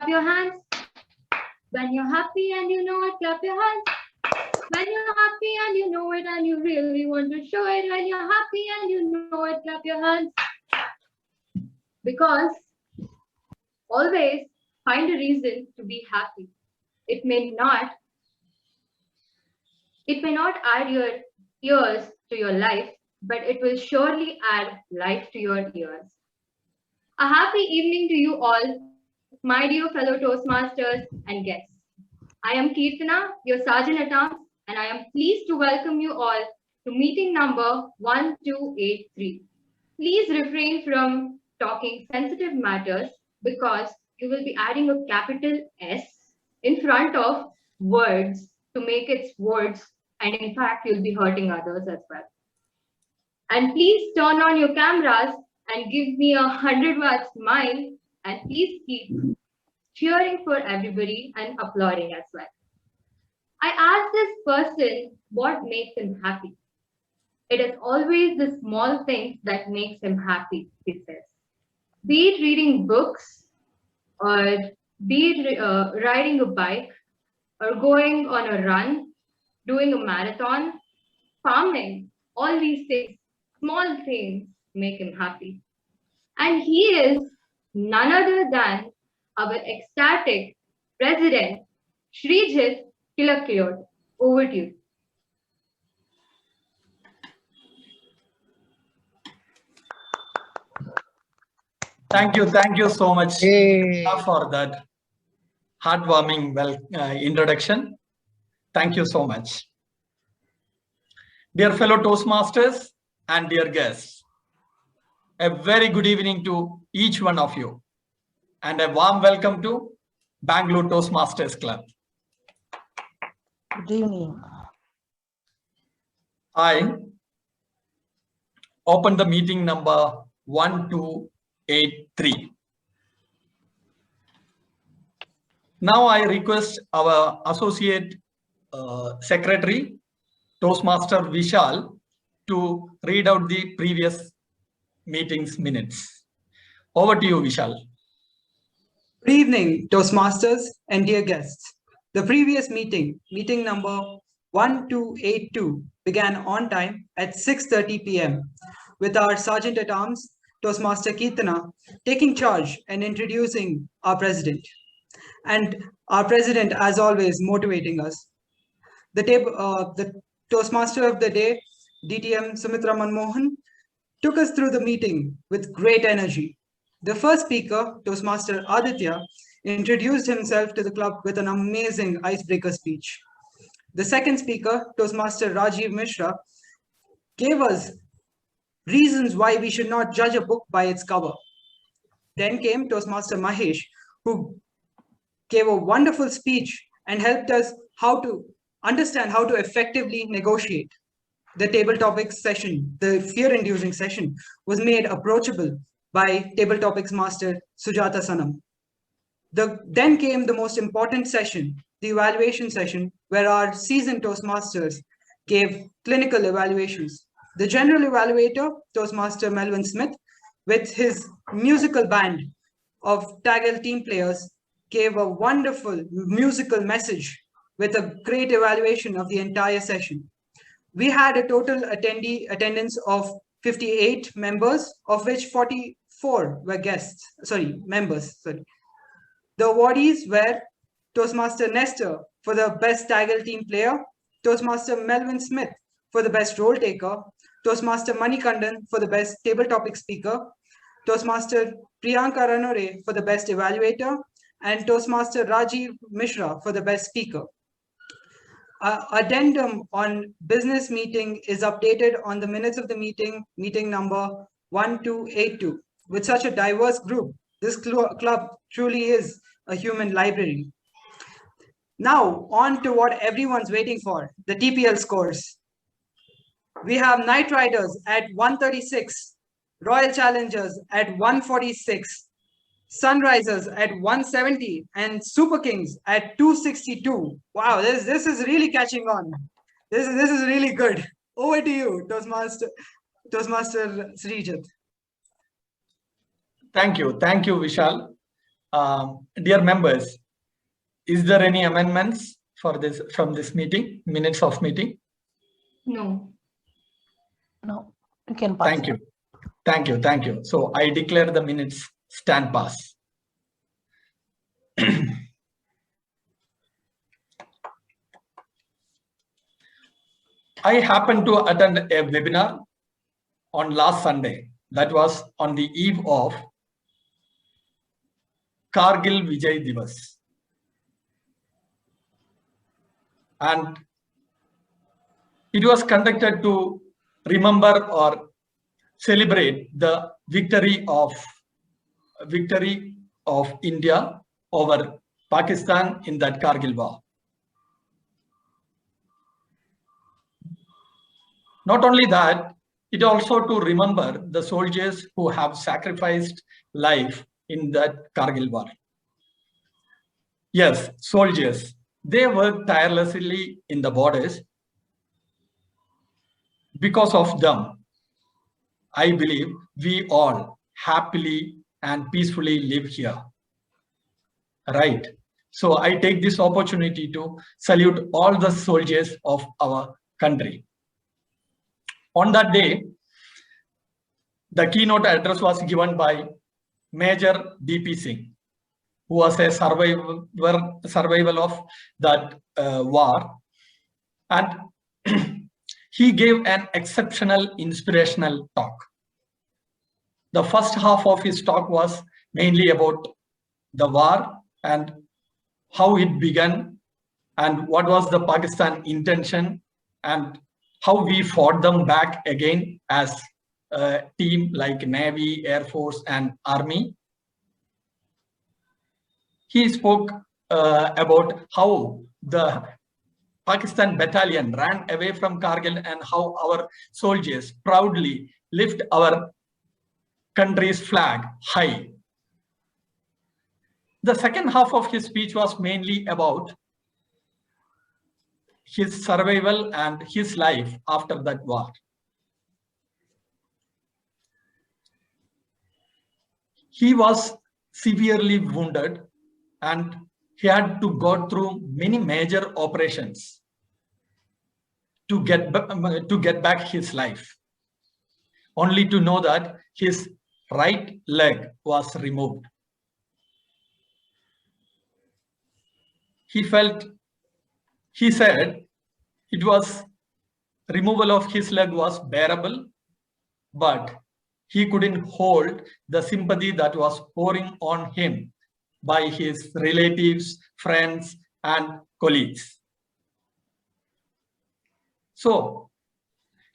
your hands. When you're happy and you know it, clap your hands. When you're happy and you know it and you really want to show it, when you're happy and you know it, clap your hands. Because always find a reason to be happy. It may not add your years to your life, but it will surely add life to your years. A happy evening to you all, my dear fellow Toastmasters and guests. I am Kirtana, your Sergeant at Arms, and I am pleased to welcome you all to meeting number 1283. Please refrain from talking sensitive matters because you will be adding a capital S in front of words to make its words, and in fact, you'll be hurting others as well. And please turn on your cameras and give me 100 watt smile, and please keep cheering for everybody and applauding as well. I asked this person what makes him happy. It is always the small things that makes him happy, he says. Be it reading books, or be it riding a bike, or going on a run, doing a marathon, farming, all these things, small things make him happy. And he is none other than our ecstatic president, Srijit Kilakiyot. Over to you. Thank you so much for that heartwarming introduction. Thank you so much. Dear fellow Toastmasters and dear guests, a very good evening to each one of you and a warm welcome to Bangalore Toastmasters Club. Good evening. I open the meeting number 1283. Now I request our Associate Secretary, Toastmaster Vishal, to read out the previous meeting's minutes. Over to you, Vishal. Good evening, Toastmasters and dear guests. The previous meeting number 1282, began on time at 6:30 p.m. with our Sergeant at Arms, Toastmaster Kirtana, taking charge and introducing our President. And our President, as always, motivating us. The Toastmaster of the day, DTM Sumitra Manmohan, took us through the meeting with great energy. The first speaker, Toastmaster Aditya, introduced himself to the club with an amazing icebreaker speech. The second speaker, Toastmaster Rajiv Mishra, gave us reasons why we should not judge a book by its cover. Then came Toastmaster Mahesh, who gave a wonderful speech and helped us how to understand how to effectively negotiate. The table topics session, the fear-inducing session, was made approachable by table topics master Sujata Sanam. Then came the most important session, the evaluation session, where our seasoned Toastmasters gave clinical evaluations. The general evaluator, Toastmaster Melvin Smith, with his musical band of Tagel team players, gave a wonderful musical message with a great evaluation of the entire session. We had a total attendance of 58 members, of which 44 were members. The awardees were Toastmaster Nestor for the best Tagel team player, Toastmaster Melvin Smith for the best role taker, Toastmaster Manikandan for the best table topic speaker, Toastmaster Priyanka Ranore for the best evaluator, and Toastmaster Rajiv Mishra for the best speaker. Addendum on business meeting is updated on the minutes of the meeting number 1282. With such a diverse group, this club truly is a human library. Now, on to what everyone's waiting for, the TPL scores. We have Knight Riders at 136, Royal Challengers at 146, Sunrisers at 170, and Super Kings at 262. Wow, this is really catching on. This is really good. Over to you, Toastmaster Srijit. Thank you, Vishal. Dear members, is there any amendments for this from this meeting, minutes of meeting? No. No, you can pass. Thank you. Thank you. Thank you. So I declare the minutes stand pass. I happened to attend a webinar on last Sunday. That was on the eve of Kargil Vijay Divas. And it was conducted to remember or celebrate the victory of India over Pakistan in that Kargil war. Not only that, it also to remember the soldiers who have sacrificed life in that Kargil war. Yes, soldiers. They work tirelessly in the borders. Because of them, I believe we all happily and peacefully live here. Right. So I take this opportunity to salute all the soldiers of our country. On that day, the keynote address was given by Major D.P. Singh, who was a survival of that war. And he gave an exceptional inspirational talk. The first half of his talk was mainly about the war and how it began and what was the Pakistan intention and how we fought them back again as a team like Navy, Air Force and Army. He spoke about how the Pakistan battalion ran away from Kargil and how our soldiers proudly lift our country's flag high. The second half of his speech was mainly about his survival and his life after that war. He was severely wounded and he had to go through many major operations to get back his life, only to know that his right leg was removed. He said it was removal of his leg was bearable, but he couldn't hold the sympathy that was pouring on him by his relatives, friends, and colleagues. So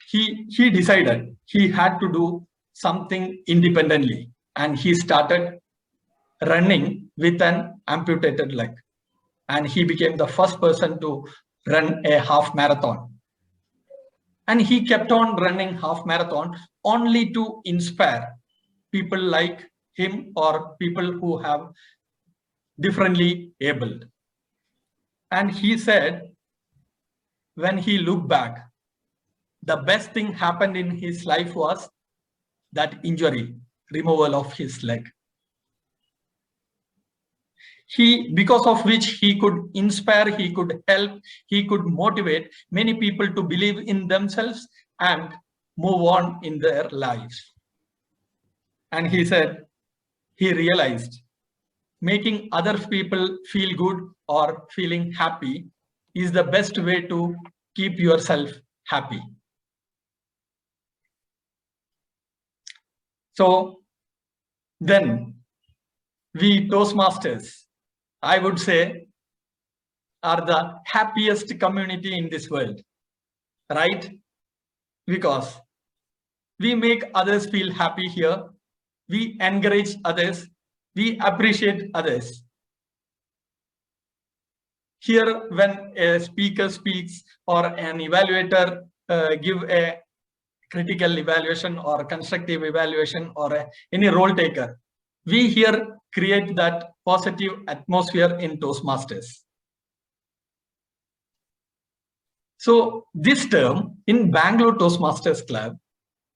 he decided he had to do something independently, and he started running with an amputated leg. And he became the first person to run a half marathon. And he kept on running half marathon only to inspire people like him or people who have differently abled. And he said, when he looked back, the best thing happened in his life was that injury, removal of his leg. Because of which he could inspire, he could help, he could motivate many people to believe in themselves and move on in their lives. And he said, he realized making other people feel good or feeling happy is the best way to keep yourself happy. So then we Toastmasters, I would say, are the happiest community in this world, right? Because we make others feel happy here. We encourage others. We appreciate others. Here, when a speaker speaks or an evaluator give a critical evaluation or constructive evaluation or any role taker, we here create that positive atmosphere in Toastmasters. So this term in Bangalore Toastmasters Club,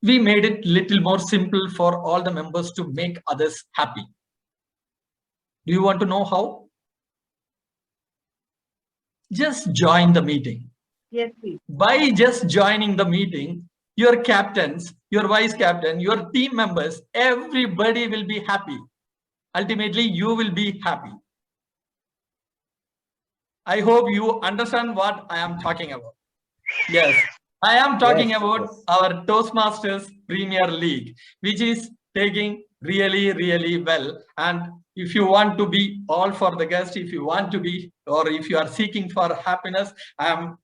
we made it little more simple for all the members to make others happy. Do you want to know how? Just join the meeting. Yes, please. By just joining the meeting, your captains, your vice captain, your team members, everybody will be happy. Ultimately, you will be happy. I hope you understand what I am talking about. Yes, I am talking about our Toastmasters Premier League, which is taking really, really well. And if you want to be all for the guest, if you want to be, or if you are seeking for happiness, I am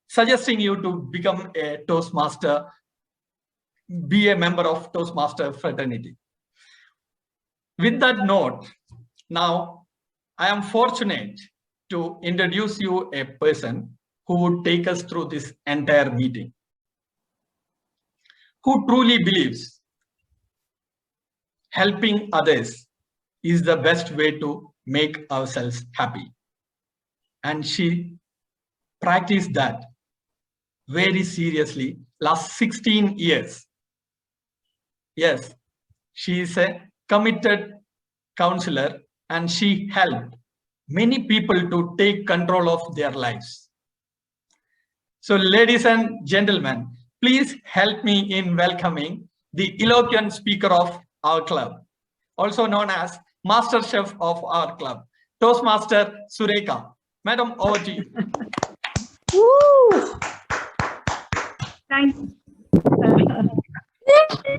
suggesting you to become a Toastmaster, be a member of Toastmaster fraternity. With that note, now I am fortunate to introduce you a person who would take us through this entire meeting, who truly believes helping others is the best way to make ourselves happy. And she practiced that very seriously last 16 years. Yes, she is a committed counselor and she helped many people to take control of their lives. So ladies and gentlemen, please help me in welcoming the eloquent speaker of our club, also known as Master Chef of our club, Toastmaster Sureka. Madam, over to you. Woo! Thank you.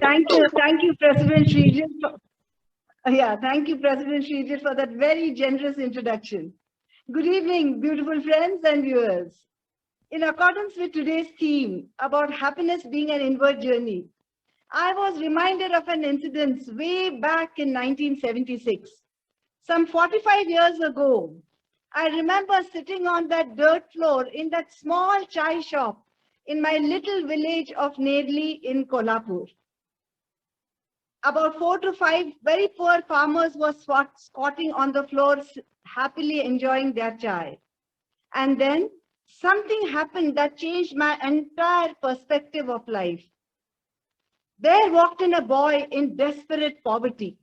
Thank you, President Srijit. Thank you, President Srijit, for that very generous introduction. Good evening, beautiful friends and viewers. In accordance with today's theme about happiness being an inward journey, I was reminded of an incident way back in 1976. Some 45 years ago, I remember sitting on that dirt floor in that small chai shop in my little village of Nerli in Kolhapur. About 4 to 5 very poor farmers were squatting on the floor, happily enjoying their chai. And then something happened that changed my entire perspective of life. There walked in a boy in desperate poverty.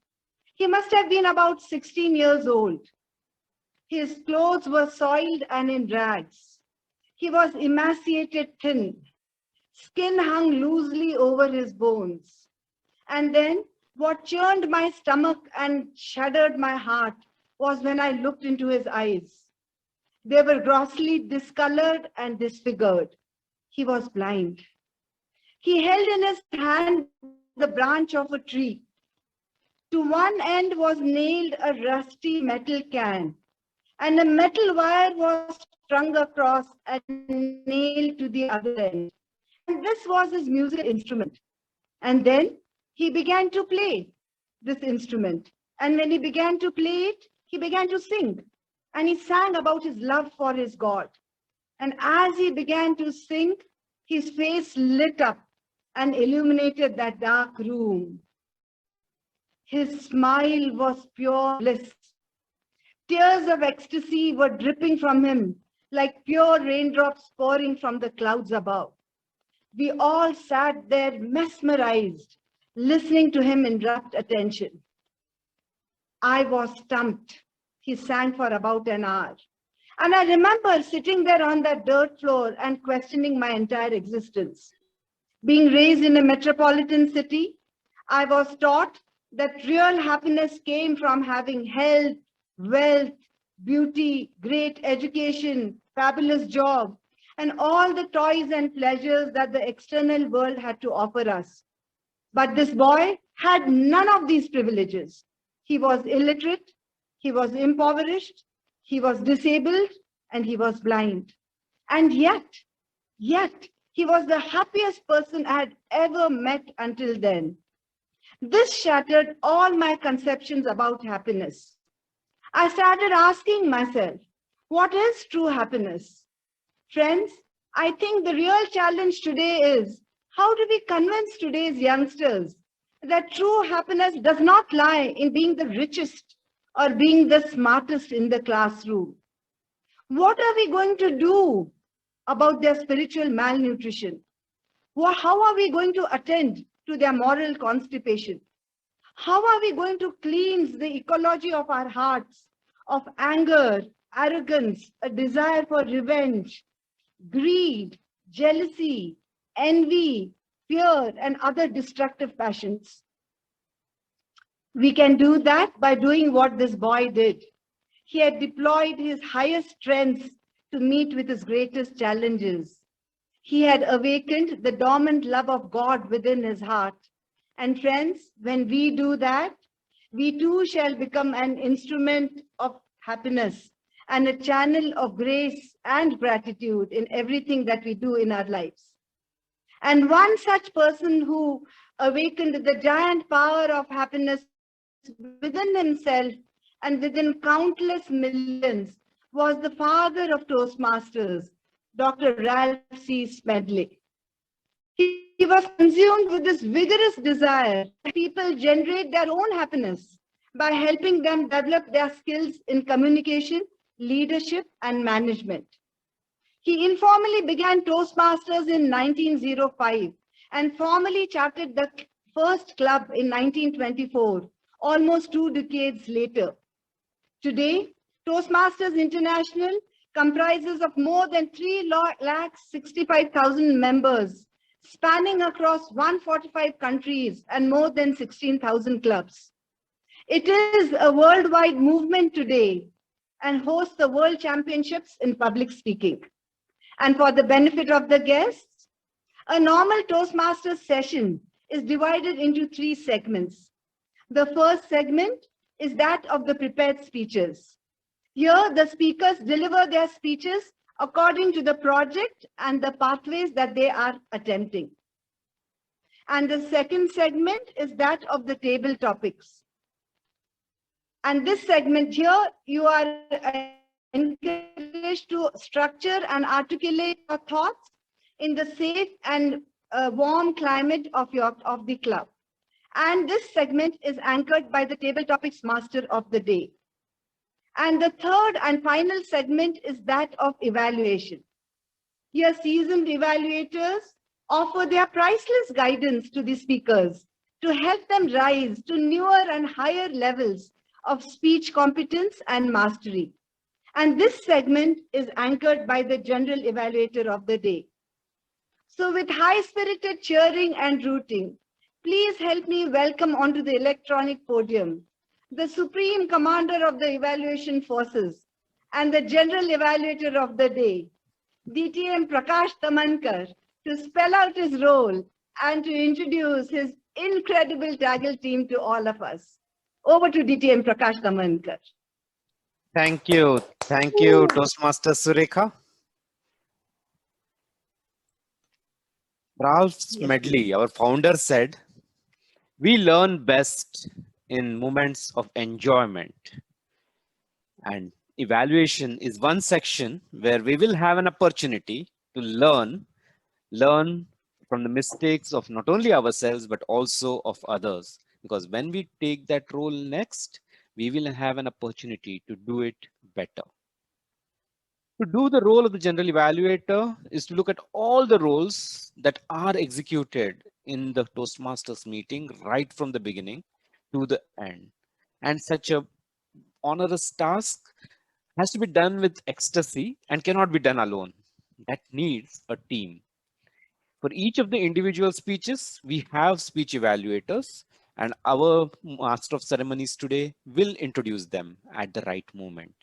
He must have been about 16 years old. His clothes were soiled and in rags. He was emaciated thin. Skin hung loosely over his bones. And then what churned my stomach and shuddered my heart was when I looked into his eyes. They were grossly discolored and disfigured. He was blind. He held in his hand the branch of a tree. To one end was nailed a rusty metal can, and a metal wire was strung across and nailed to the other end. And this was his musical instrument. And then he began to play this instrument. And when he began to play it, he began to sing. And he sang about his love for his God. And as he began to sing, his face lit up and illuminated that dark room. His smile was pure bliss. Tears of ecstasy were dripping from him like pure raindrops pouring from the clouds above. We all sat there mesmerized, listening to him in rapt attention. I was stumped. He sang for about an hour. And I remember sitting there on that dirt floor and questioning my entire existence. Being raised in a metropolitan city, I was taught that real happiness came from having health, wealth, beauty, great education, fabulous job, and all the toys and pleasures that the external world had to offer us. But this boy had none of these privileges. He was illiterate, he was impoverished, he was disabled, and he was blind. And yet, he was the happiest person I had ever met until then. This shattered all my conceptions about happiness. I started asking myself, what is true happiness? Friends, I think the real challenge today is, how do we convince today's youngsters that true happiness does not lie in being the richest or being the smartest in the classroom? What are we going to do about their spiritual malnutrition? How are we going to attend to their moral constipation? How are we going to cleanse the ecology of our hearts of anger, arrogance, a desire for revenge, greed, jealousy, envy, fear, and other destructive passions? We can do that by doing what this boy did. He had deployed his highest strengths to meet with his greatest challenges. He had awakened the dormant love of God within his heart. And friends, when we do that, we too shall become an instrument of happiness and a channel of grace and gratitude in everything that we do in our lives. And one such person who awakened the giant power of happiness within himself and within countless millions was the father of Toastmasters, Dr. Ralph C. Smedley. He was consumed with this vigorous desire that people generate their own happiness by helping them develop their skills in communication, leadership, and management. He informally began Toastmasters in 1905 and formally chartered the first club in 1924, almost 2 decades later. Today, Toastmasters International comprises of more than 3,65,000 members, spanning across 145 countries and more than 16,000 clubs. It is a worldwide movement today and hosts the World Championships in public speaking. And for the benefit of the guests, a normal Toastmasters session is divided into 3 segments. The first segment is that of the prepared speeches. Here, the speakers deliver their speeches according to the project and the pathways that they are attempting. And the second segment is that of the table topics. And this segment here, you are encouraged to structure and articulate your thoughts in the safe and warm climate of the club. And this segment is anchored by the table topics master of the day. And the third and final segment is that of evaluation. Here, seasoned evaluators offer their priceless guidance to the speakers to help them rise to newer and higher levels of speech competence and mastery. And this segment is anchored by the general evaluator of the day. So with high-spirited cheering and rooting, please help me welcome onto the electronic podium the Supreme Commander of the Evaluation Forces and the General Evaluator of the day, DTM Prakash Tamhankar, to spell out his role and to introduce his incredible Taggle team to all of us. Over to DTM Prakash Tamhankar. Thank you. Thank you, Toastmaster Surekha. Ralph Smedley, our founder, said, "We learn best in moments of enjoyment." And evaluation is one section where we will have an opportunity to learn from the mistakes of not only ourselves, but also of others. Because when we take that role next, we will have an opportunity to do it better. To do the role of the general evaluator is to look at all the roles that are executed in the Toastmasters meeting right from the beginning to the end. And such a onerous task has to be done with ecstasy and cannot be done alone. That needs a team. For each of the individual speeches, we have speech evaluators, and our master of ceremonies today will introduce them at the right moment.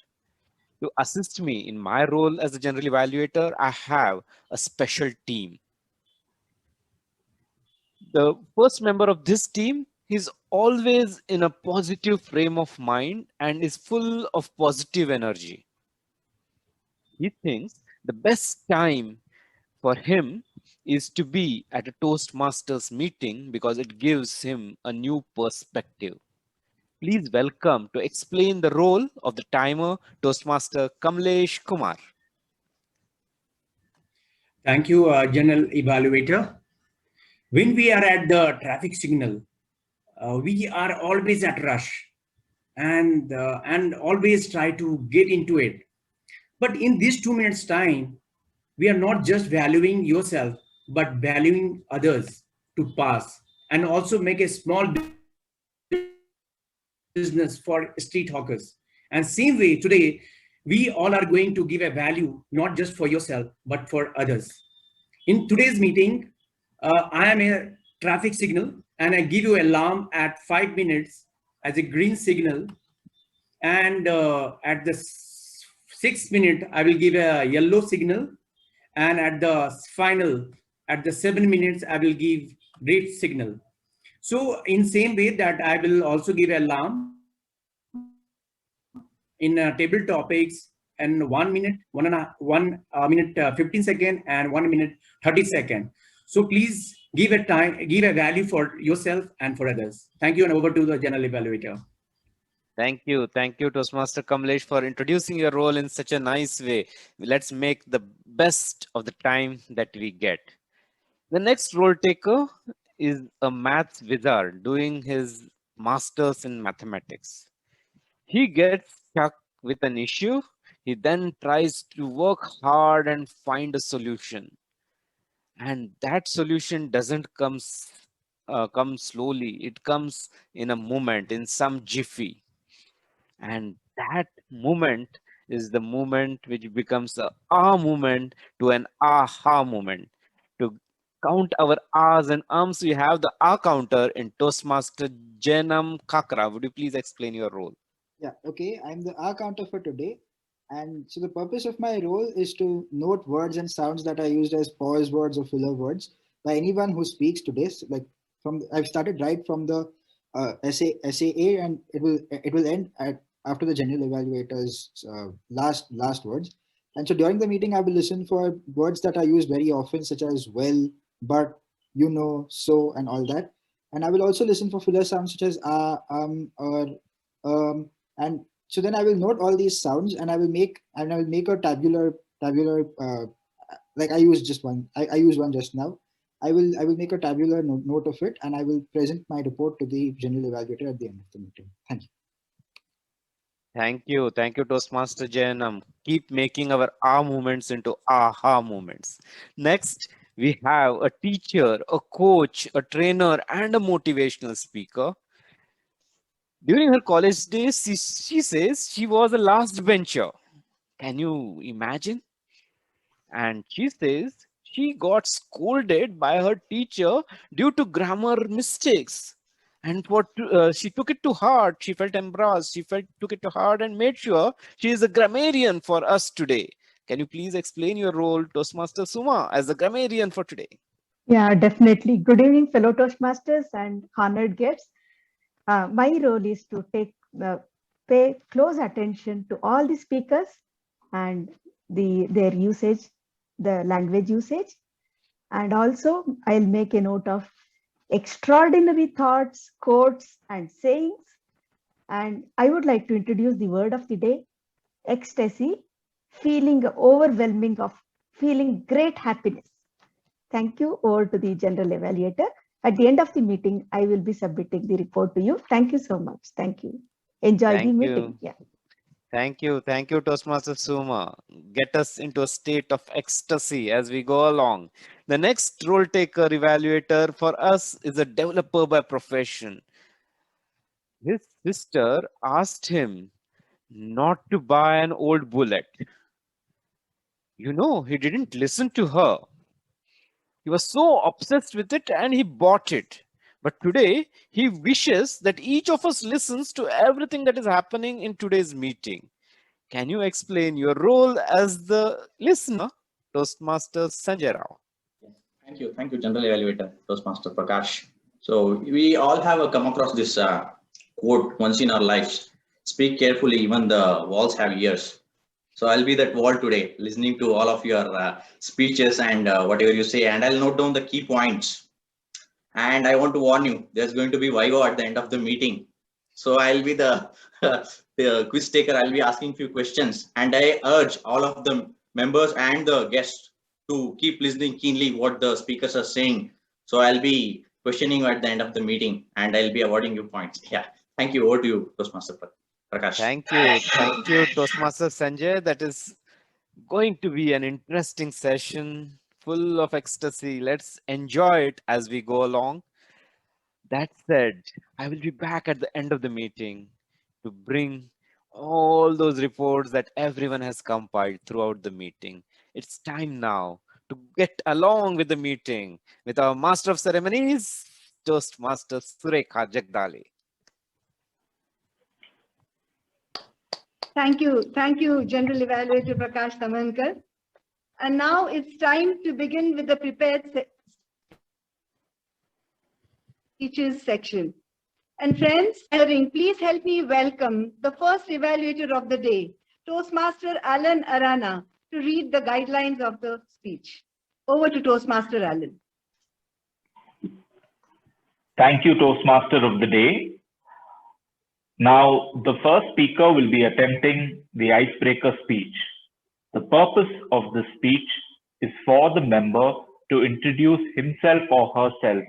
To assist me in my role as a general evaluator, I have a special team. The first member of this team is always in a positive frame of mind and is full of positive energy. He thinks the best time for him is to be at a Toastmasters meeting because it gives him a new perspective. Please welcome to explain the role of the timer, Toastmaster Kamlesh Kumar. Thank you, General Evaluator. When we are at the traffic signal, we are always at rush and always try to get into it. But in this 2 minutes time, we are not just valuing yourself, but valuing others to pass and also make a small difference business for street hawkers. And same way today, we all are going to give a value, not just for yourself, but for others. In today's meeting, I am a traffic signal and I give you alarm at 5 minutes as a green signal. And at the 6th minute, I will give a yellow signal. And at the final, at the 7 minutes, I will give red signal. So in same way that I will also give alarm in table topics and 1 minute, 15 second and 1 minute 30 second. So please give a time, give a value for yourself and for others. Thank you, and over to the general evaluator. Thank you, Toastmaster Kamlesh, for introducing your role in such a nice way. Let's make the best of the time that we get. The next role taker is a maths wizard doing his masters in mathematics. He gets stuck with an issue. He then tries to work hard and find a solution. And that solution doesn't come slowly. It comes in a moment, in some jiffy. And that moment is the moment which becomes a ah moment to an aha moment. To count our ahs and ums, we have the ah counter in Toastmaster Janam Kakra. Would you please explain your role? Yeah, okay. I'm the R counter for today. And so the purpose of my role is to note words and sounds that are used as pause words or filler words by anyone who speaks today. So like I've started right from the SAA, and it will end after the general evaluator's last words. And so during the meeting, I will listen for words that are used very often, such as well, but, you know, so, and all that. And I will also listen for filler sounds such as or and so then I will note all these sounds, and I will make a tabular like I use just one. I use one just now. I will make a tabular note of it, and I will present my report to the general evaluator at the end of the meeting. Thank you. Thank you, Toastmaster Janam. Keep making our ah moments into aha moments. Next, we have a teacher, a coach, a trainer, and a motivational speaker. During her college days, she says she was a last bencher. Can you imagine? And she says she got scolded by her teacher due to grammar mistakes. And she took it to heart. She felt embarrassed. Took it to heart and made sure she is a grammarian for us today. Can you please explain your role, Toastmaster Suma, as a grammarian for today? Yeah, definitely. Good evening, fellow Toastmasters and honored guests. My role is to pay close attention to all the speakers and their usage, the language usage. And also I'll make a note of extraordinary thoughts, quotes, and sayings. And I would like to introduce the word of the day, ecstasy, feeling great happiness. Thank you. Over to the general evaluator. At the end of the meeting, I will be submitting the report to you. Thank you so much. Thank you. Enjoy the meeting. Yeah. Thank you, Toastmaster Suma. Get us into a state of ecstasy as we go along. The next role taker evaluator for us is a developer by profession. His sister asked him not to buy an old bullet. You know, he didn't listen to her. He was so obsessed with it and he bought it. But today, he wishes that each of us listens to everything that is happening in today's meeting. Can you explain your role as the listener, Toastmaster Sanjay Rao? Thank you, General Evaluator, Toastmaster Prakash. So we all have come across this quote once in our lives. Speak carefully, even the walls have ears. So I'll be that wall today, listening to all of your speeches and whatever you say, and I'll note down the key points. And I want to warn you, there's going to be Viva at the end of the meeting. So I'll be the quiz taker. I'll be asking few questions, and I urge all of the members and the guests to keep listening keenly what the speakers are saying. So I'll be questioning you at the end of the meeting, and I'll be awarding you points. Yeah, thank you. Over to you, Toastmaster Prakash. Thank you, Toastmaster Sanjay. That is going to be an interesting session full of ecstasy. Let's enjoy it as we go along. That said, I will be back at the end of the meeting. to bring all those reports that everyone has compiled throughout the meeting. It's time now to get along with the meeting with our Master of Ceremonies, Toastmaster Surekha Jagdale. Thank you, General Evaluator Prakash Tamhankar. And now it's time to begin with the prepared speeches section. And friends, please help me welcome the first evaluator of the day, Toastmaster Aranha, to read the guidelines of the speech. Over to Toastmaster Alan. Thank you, Toastmaster of the day. Now, the first speaker will be attempting the icebreaker speech. The purpose of the speech is for the member to introduce himself or herself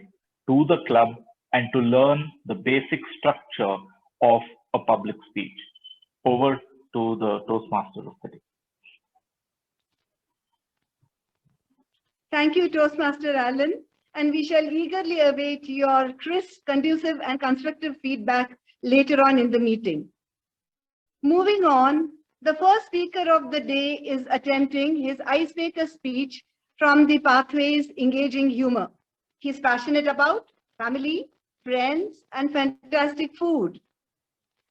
to the club and to learn the basic structure of a public speech. Over to the Toastmaster of the day. Thank you, Toastmaster Alan, and we shall eagerly await your crisp, conducive, and constructive feedback later on in the meeting. Moving on, the first speaker of the day is attempting his icebreaker speech from the Pathways Engaging Humor. He's passionate about family, friends, and fantastic food.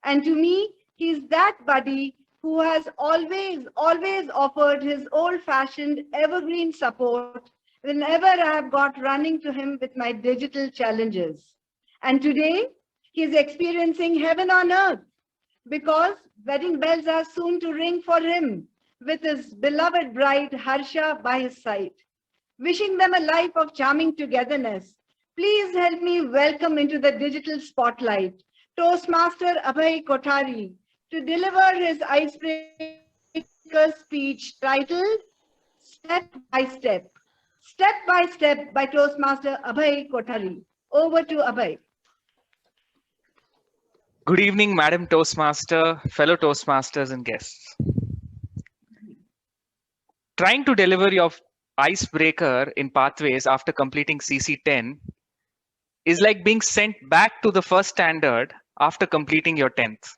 And to me, he's that buddy who has always offered his old-fashioned evergreen support whenever I have got running to him with my digital challenges. And today, he's experiencing heaven on earth because wedding bells are soon to ring for him with his beloved bride Harsha by his side. Wishing them a life of charming togetherness, please help me welcome into the digital spotlight Toastmaster Abhay Kothari to deliver his icebreaker speech titled Step by Step. Step by Step by Toastmaster Abhay Kothari. Over to Abhay. Good evening, Madam Toastmaster, fellow Toastmasters and guests. Trying to deliver your icebreaker in Pathways after completing CC10 is like being sent back to the first standard after completing your 10th.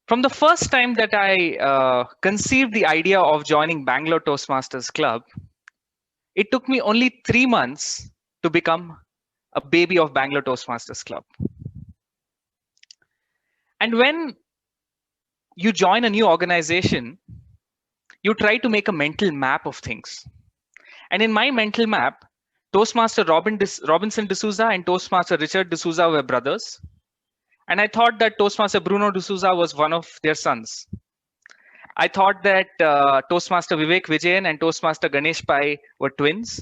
From the first time that I conceived the idea of joining Bangalore Toastmasters Club, it took me only 3 months to become a baby of Bangalore Toastmasters Club. And when you join a new organization, you try to make a mental map of things. And in my mental map, Toastmaster Robinson D'Souza and Toastmaster Richard D'Souza were brothers. And I thought that Toastmaster Bruno D'Souza was one of their sons. I thought that Toastmaster Vivek Vijayan and Toastmaster Ganesh Pai were twins.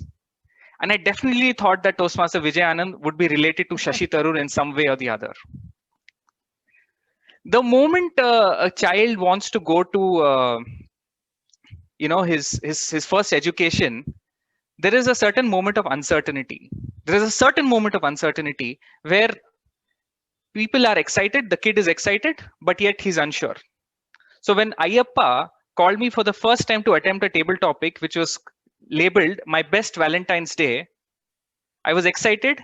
And I definitely thought that Toastmaster Vijay Anand would be related to Shashi Tharoor in some way or the other. The moment a child wants to go to his first education, there is a certain moment of uncertainty. There is a certain moment of uncertainty where people are excited, the kid is excited, but yet he's unsure. So when Ayyappa called me for the first time to attempt a table topic, which was labeled My Best Valentine's Day, I was excited,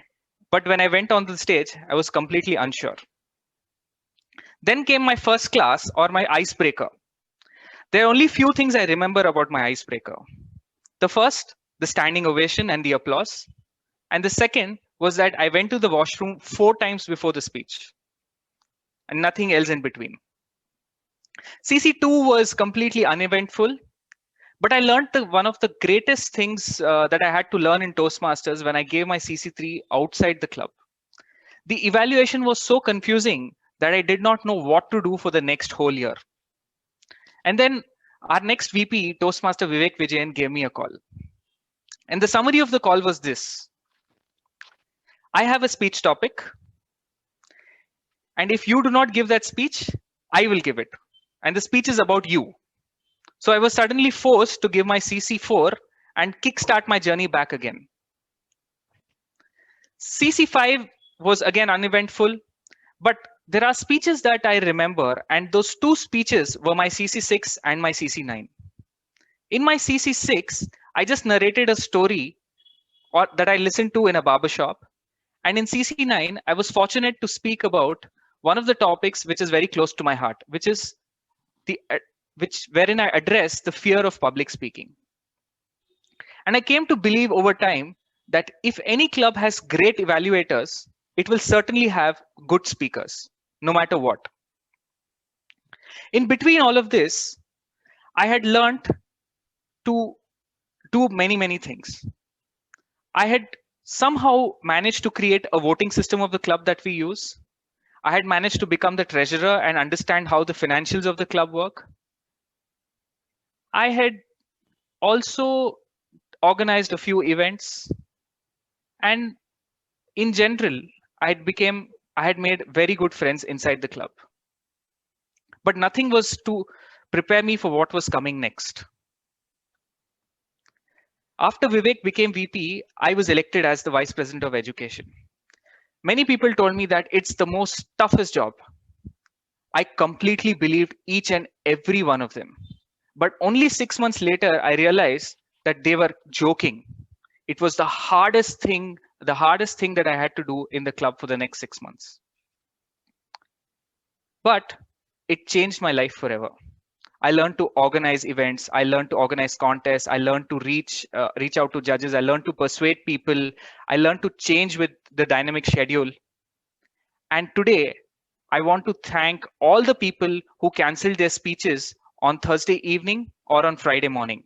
but when I went on the stage, I was completely unsure. Then came my first class, or my icebreaker. There are only few things I remember about my icebreaker. The first, the standing ovation and the applause. And the second was that I went to the washroom 4 times before the speech and nothing else in between. CC2 was completely uneventful, but I learned one of the greatest things that I had to learn in Toastmasters when I gave my CC3 outside the club. The evaluation was so confusing that I did not know what to do for the next whole year. And then our next VP, Toastmaster Vivek Vijayan, gave me a call. And the summary of the call was this: I have a speech topic, and if you do not give that speech, I will give it. And the speech is about you. So I was suddenly forced to give my CC4 and kickstart my journey back again. CC5 was again uneventful, but there are speeches that I remember, and those 2 speeches were my CC6 and my CC9. In my CC6, I just narrated a story that I listened to in a barbershop, And in CC9, I was fortunate to speak about one of the topics which is very close to my heart, which is wherein I address the fear of public speaking. And I came to believe over time that if any club has great evaluators, it will certainly have good speakers, no matter what. In between all of this, I had learned to do many things. I had somehow managed to create a voting system of the club that we use. I had managed to become the treasurer and understand how the financials of the club work. I had also organized a few events, and in general, I had made very good friends inside the club. But nothing was to prepare me for what was coming next. After Vivek became VP, I was elected as the Vice President of Education. Many people told me that it's the most toughest job. I completely believed each and every one of them. But only 6 months later, I realized that they were joking. It was the hardest thing that I had to do in the club for the next 6 months. But it changed my life forever. I learned to organize events. I learned to organize contests. I learned to reach out to judges. I learned to persuade people. I learned to change with the dynamic schedule. And today, I want to thank all the people who canceled their speeches on Thursday evening or on Friday morning.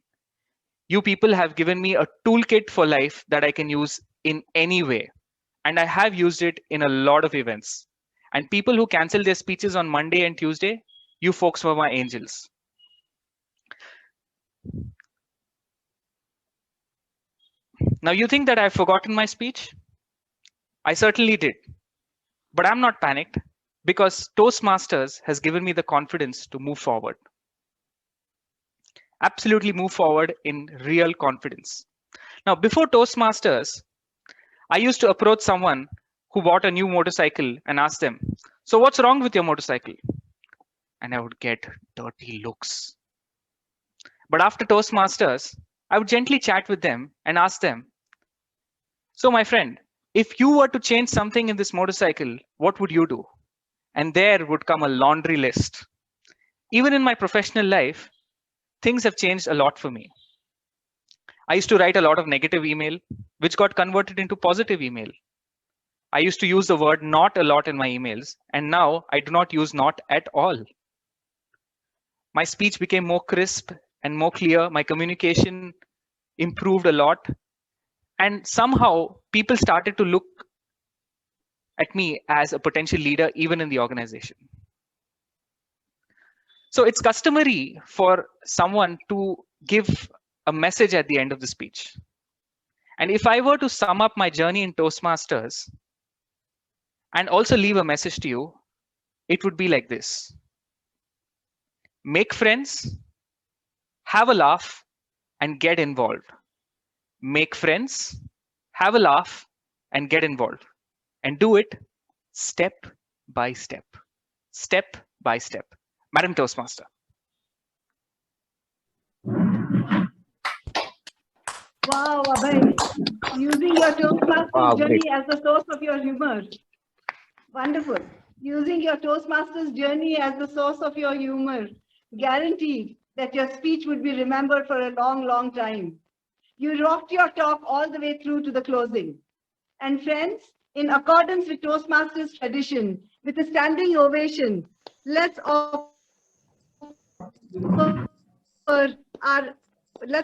You people have given me a toolkit for life that I can use in any way. And I have used it in a lot of events. And people who canceled their speeches on Monday and Tuesday, you folks were my angels. Now you think that I've forgotten my speech? I certainly did. But I'm not panicked because Toastmasters has given me the confidence to move forward. Absolutely move forward in real confidence. Now, before Toastmasters, I used to approach someone who bought a new motorcycle and ask them, "So what's wrong with your motorcycle?" And I would get dirty looks. But after Toastmasters, I would gently chat with them and ask them, "So my friend, if you were to change something in this motorcycle, what would you do?" And there would come a laundry list. Even in my professional life, things have changed a lot for me. I used to write a lot of negative email, which got converted into positive email. I used to use the word not a lot in my emails, and now I do not use not at all. My speech became more crisp and more clear. My communication improved a lot. And somehow people started to look at me as a potential leader, even in the organization. So it's customary for someone to give a message at the end of the speech. And if I were to sum up my journey in Toastmasters and also leave a message to you, it would be like this: make friends, have a laugh, and get involved. Make friends, have a laugh, and get involved. And do it step by step. Step by step. Madam Toastmaster. Wow, Abhay, using your Toastmasters journey as the source of your humor. Wonderful. Using your Toastmasters journey as the source of your humor. Guaranteed that your speech would be remembered for a long, long time. You rocked your talk all the way through to the closing. And friends, in accordance with Toastmasters tradition, with a standing ovation, let's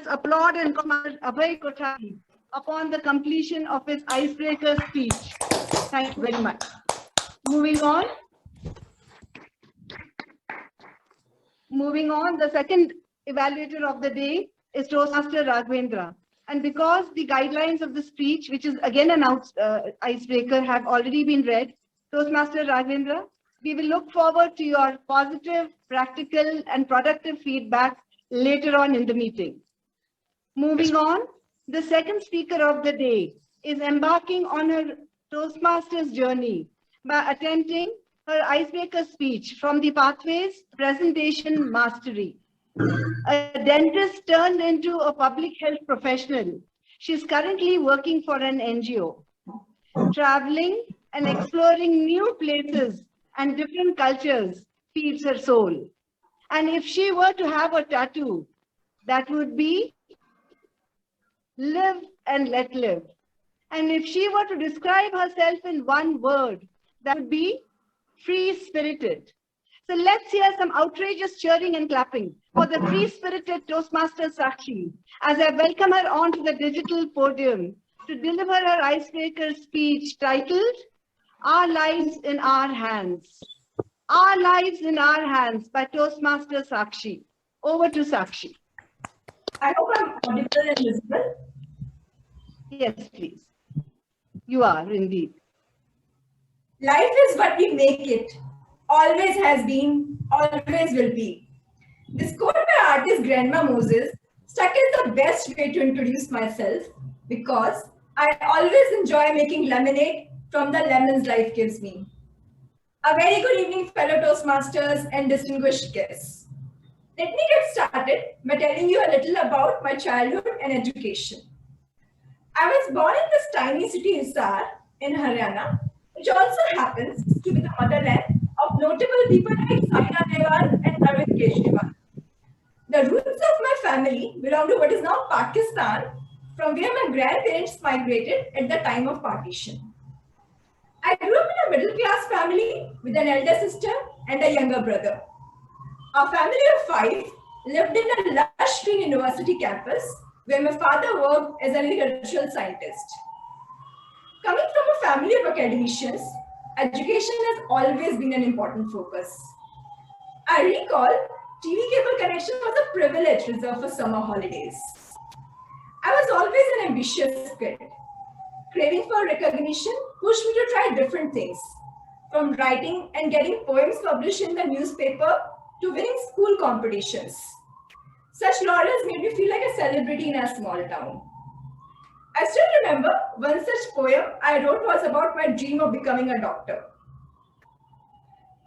applaud and commend Abhay Kothari upon the completion of his icebreaker speech. Thank you very much. Moving on, the second evaluator of the day is Toastmaster Raghavendra. And because the guidelines of the speech, which is again an icebreaker, have already been read, Toastmaster Raghavendra, we will look forward to your positive, practical, and productive feedback later on in the meeting. Moving on, the second speaker of the day is embarking on her Toastmasters journey by attempting her icebreaker speech from the Pathways Presentation Mastery. A dentist turned into a public health professional. She's currently working for an NGO. Traveling and exploring new places and different cultures feeds her soul. And if she were to have a tattoo, that would be live and let live. And if she were to describe herself in one word, that would be free-spirited. So let's hear some outrageous cheering and clapping for the free-spirited Toastmaster Sakshi as I welcome her onto the digital podium to deliver her icebreaker speech titled, Our Lives in Our Hands. Our Lives in Our Hands by Toastmaster Sakshi. Over to Sakshi. I hope I'm audible and visible. Yes, please. You are indeed. Life is what we make it. Always has been, always will be. This quote by artist Grandma Moses stuck is the best way to introduce myself because I always enjoy making lemonade from the lemons life gives me. A very good evening, fellow Toastmasters and distinguished guests. Let me get started by telling you a little about my childhood and education. I was born in this tiny city Hisar in Haryana, which also happens to be the motherland of notable people like Saina Nehwal and Arvind Kejriwal. The roots of my family belong to what is now Pakistan, from where my grandparents migrated at the time of partition. I grew up in a middle-class family with an elder sister and a younger brother. Our family of 5 lived in a lush green university campus where my father worked as an agricultural scientist. Coming from a family of academicians, education has always been an important focus. I recall TV cable connection was a privilege reserved for summer holidays. I was always an ambitious kid. Craving for recognition pushed me to try different things, from writing and getting poems published in the newspaper to winning school competitions. Such laurels made me feel like a celebrity in a small town. I still remember one such poem I wrote was about my dream of becoming a doctor.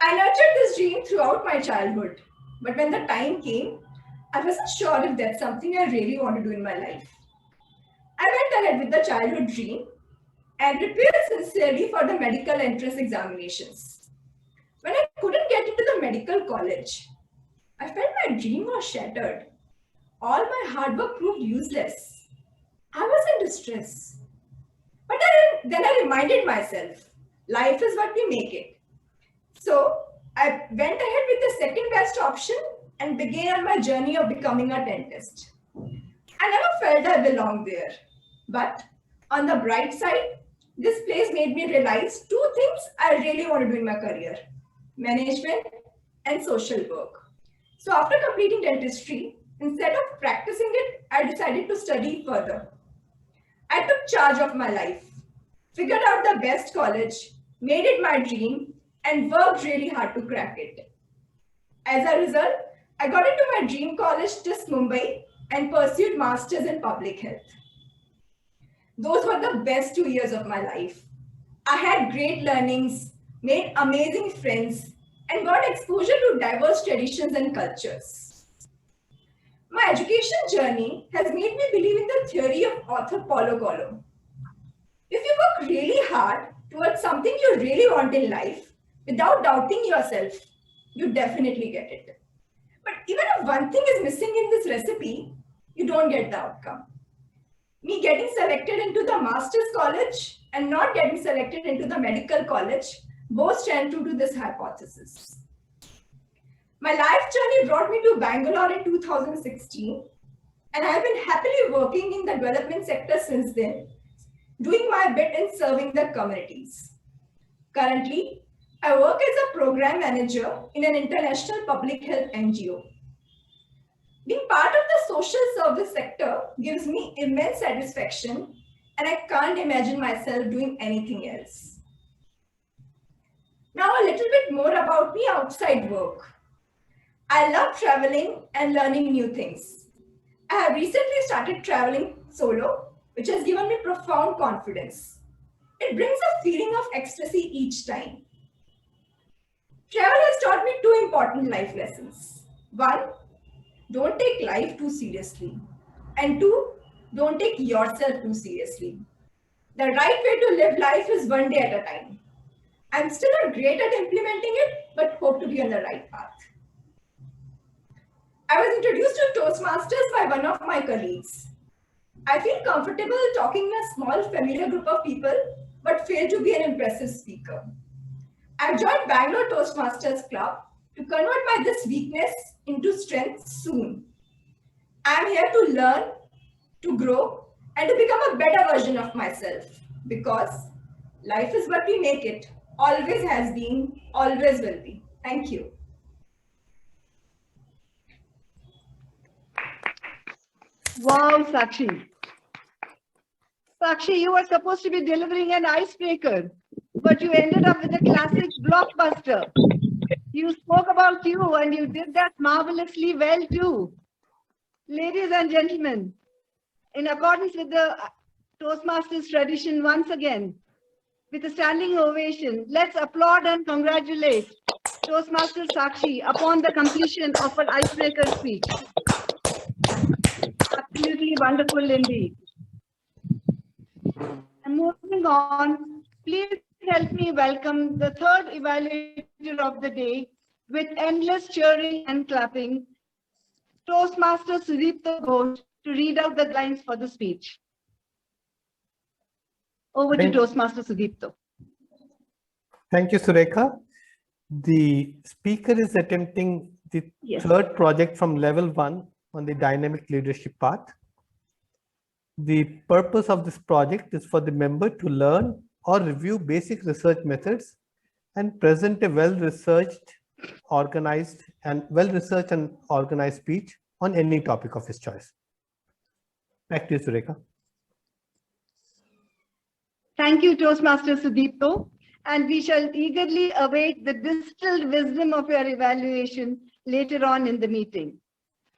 I nurtured this dream throughout my childhood, but when the time came, I wasn't sure if that's something I really want to do in my life. I went ahead with the childhood dream and prepared sincerely for the medical entrance examinations. When I couldn't get into the medical college, I felt my dream was shattered. All my hard work proved useless. I was in distress. But then I reminded myself, life is what we make it. So I went ahead with the second best option and began on my journey of becoming a dentist. I never felt I belonged there. But on the bright side, this place made me realize 2 things I really want to do in my career: management and social work. So after completing dentistry, instead of practicing it, I decided to study further. I took charge of my life, figured out the best college, made it my dream, and worked really hard to crack it. As a result, I got into my dream college, TIS Mumbai, and pursued masters in public health. Those were the best 2 years of my life. I had great learnings, made amazing friends, and got exposure to diverse traditions and cultures. My education journey has made me believe in the theory of author Paulo Coelho. If you work really hard towards something you really want in life, without doubting yourself, you definitely get it. But even if one thing is missing in this recipe, you don't get the outcome. Me getting selected into the master's college and not getting selected into the medical college both stand true to this hypothesis. My life journey brought me to Bangalore in 2016, and I have been happily working in the development sector since then, doing my bit in serving the communities. Currently, I work as a program manager in an international public health NGO. Being part of the social service sector gives me immense satisfaction, and I can't imagine myself doing anything else. Now, a little bit more about me outside work. I love traveling and learning new things. I have recently started traveling solo, which has given me profound confidence. It brings a feeling of ecstasy each time. Travel has taught me 2 important life lessons. 1, don't take life too seriously. And 2, don't take yourself too seriously. The right way to live life is one day at a time. I'm still not great at implementing it, but hope to be on the right path. I was introduced to Toastmasters by one of my colleagues. I feel comfortable talking in a small familiar group of people, but fail to be an impressive speaker. I've joined Bangalore Toastmasters Club to convert my this weakness into strength soon. I'm here to learn, to grow, and to become a better version of myself, because life is what we make it, always has been, always will be. Thank you. Wow, Sakshi. Sakshi, you were supposed to be delivering an icebreaker, but you ended up with a classic blockbuster. You spoke about you and you did that marvelously well too. Ladies and gentlemen, in accordance with the Toastmasters tradition once again, with a standing ovation, let's applaud and congratulate Toastmaster Sakshi upon the completion of her icebreaker speech. Absolutely wonderful indeed. And moving on, please help me welcome the third evaluator of the day with endless cheering and clapping, Toastmaster Sudipto Ghosh, to read out the lines for the speech. Over to Toastmaster Sudipto. Thank you, Surekha. The speaker is attempting the third project from level 1 on the dynamic leadership path. The purpose of this project is for the member to learn or review basic research methods and present a well-researched and organized speech on any topic of his choice. Back to you, Surekha. Thank you, Toastmaster Sudipto, and we shall eagerly await the distilled wisdom of your evaluation later on in the meeting.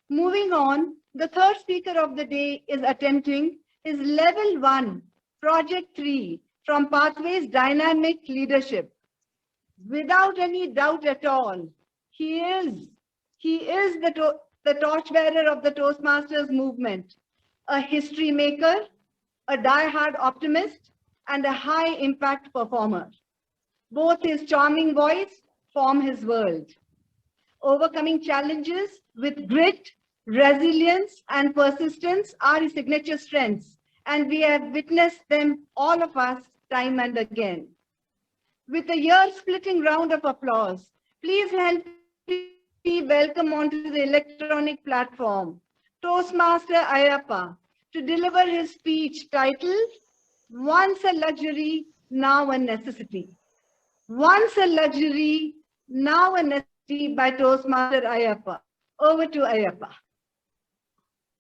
Moving on, the third speaker of the day is attempting his level 1, project 3 from Pathways Dynamic Leadership. Without any doubt at all, he is the torchbearer of the Toastmasters movement, a history maker, a die-hard optimist, and a high-impact performer. Both his charming voice form his world. Overcoming challenges with grit, resilience, and persistence are his signature strengths, and we have witnessed them, all of us, time and again. With a ear-splitting round of applause, please help me welcome onto the electronic platform Toastmaster Ayappa to deliver his speech titled, Once a Luxury, Now a Necessity. Once a Luxury, Now a Necessity by Toastmaster Ayappa. Over to Ayappa.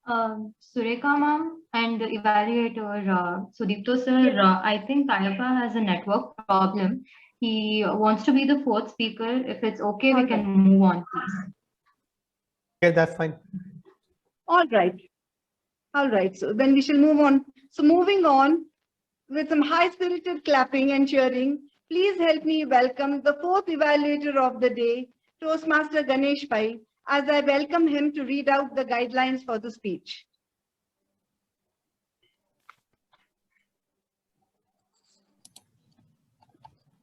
Surekha ma'am and the evaluator Sudipto sir, I think Ayappa has a network problem. He wants to be the fourth speaker. If it's okay, we can move on, please. Okay, that's fine. All right. All right. So then we shall move on. So moving on with some high-spirited clapping and cheering, please help me welcome the fourth evaluator of the day, Toastmaster Ganesh Pai, as I welcome him to read out the guidelines for the speech.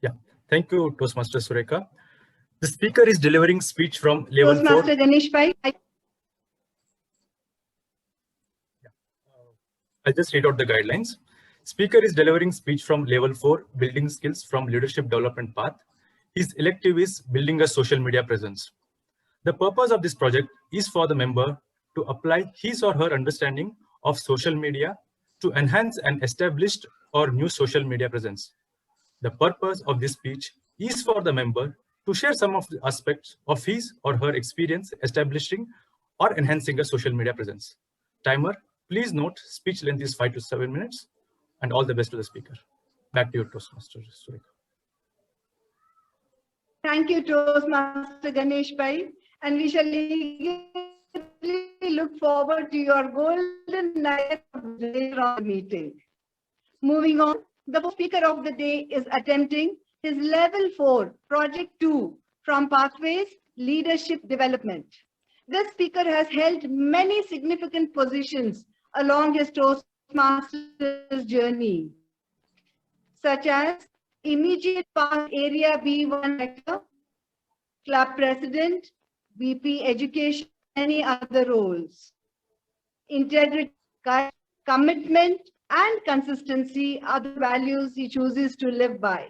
Yeah, thank you, Toastmaster Surekha. The speaker is delivering speech from level 4. Toastmaster Ganesh Pai. I'll just read out the guidelines. Speaker is delivering speech from level 4, building skills from leadership development path. His elective is building a social media presence. The purpose of this project is for the member to apply his or her understanding of social media to enhance an established or new social media presence. The purpose of this speech is for the member to share some of the aspects of his or her experience establishing or enhancing a social media presence. Timer, please note speech length is 5 to 7 minutes, and all the best to the speaker. Back to you, Toastmaster Surekha. Thank you, Toastmaster Ganesh Pai, and we shall eagerly look forward to your golden night later on the meeting. Moving on, the first speaker of the day is attempting his level 4, project 2 from Pathways Leadership Development. This speaker has held many significant positions along his Toastmasters journey. such as immediate past area B1 director, club president, VP education, and many other roles. Integrity, commitment, and consistency are the values he chooses to live by.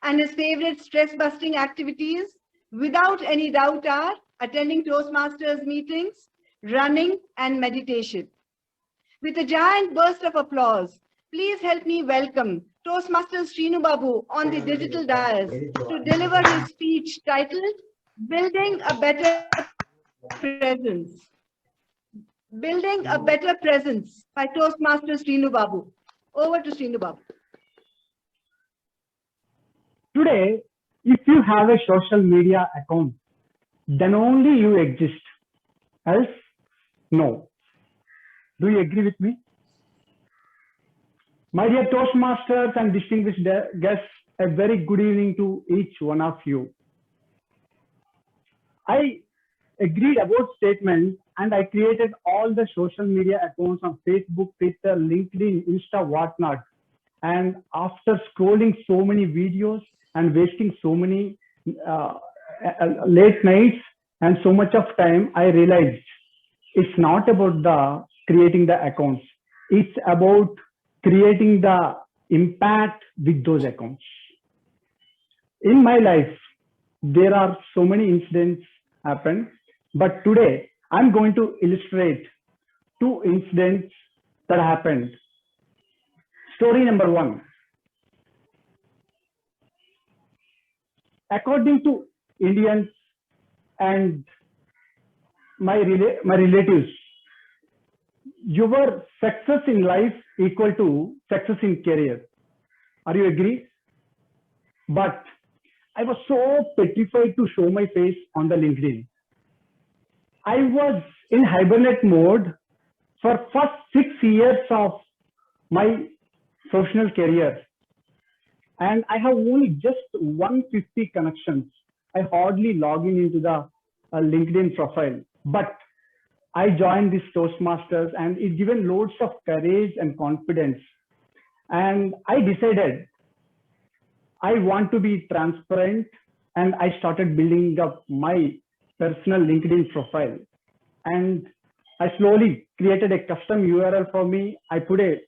And his favorite stress-busting activities, without any doubt, are attending Toastmasters meetings, running, and meditation. With a giant burst of applause, please help me welcome Toastmaster Srinu Babu on the digital dais to deliver his speech titled Building a Better Presence. Building a Better Presence by Toastmaster Srinu Babu. Over to Srinu Babu. Today, if you have a social media account, then only you exist. Else, no. Do you agree with me? My dear Toastmasters and distinguished guests, a very good evening to each one of you. I agreed about statement and I created all the social media accounts on Facebook, Twitter, LinkedIn, Insta, whatnot. And after scrolling so many videos and wasting so many late nights and so much of time, I realized it's not about the creating the accounts. It's about creating the impact with those accounts. In my life, there are so many incidents happen, but today I'm going to illustrate 2 incidents that happened. Story number 1. According to Indians and my relatives, your success in life equal to success in career. Are you agree? But I was so petrified to show my face on the LinkedIn. I was in hibernate mode for first 6 years of my professional career. And I have only just 150 connections. I hardly log into the LinkedIn profile. But I joined this Toastmasters and it given loads of courage and confidence. And I decided I want to be transparent and I started building up my personal LinkedIn profile. And I slowly created a custom URL for me. I put a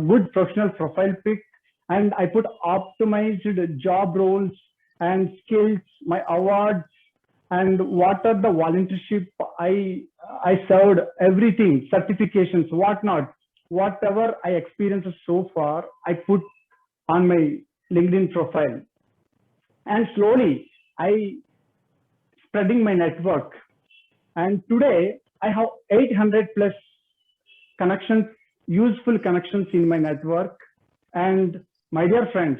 good professional profile pic and I put optimized job roles and skills, my awards, and what are the volunteership I served, everything, certifications, whatnot, whatever I experienced so far, I put on my LinkedIn profile. And slowly I spreading my network. And today I have 800 plus connections, useful connections in my network. And my dear friends,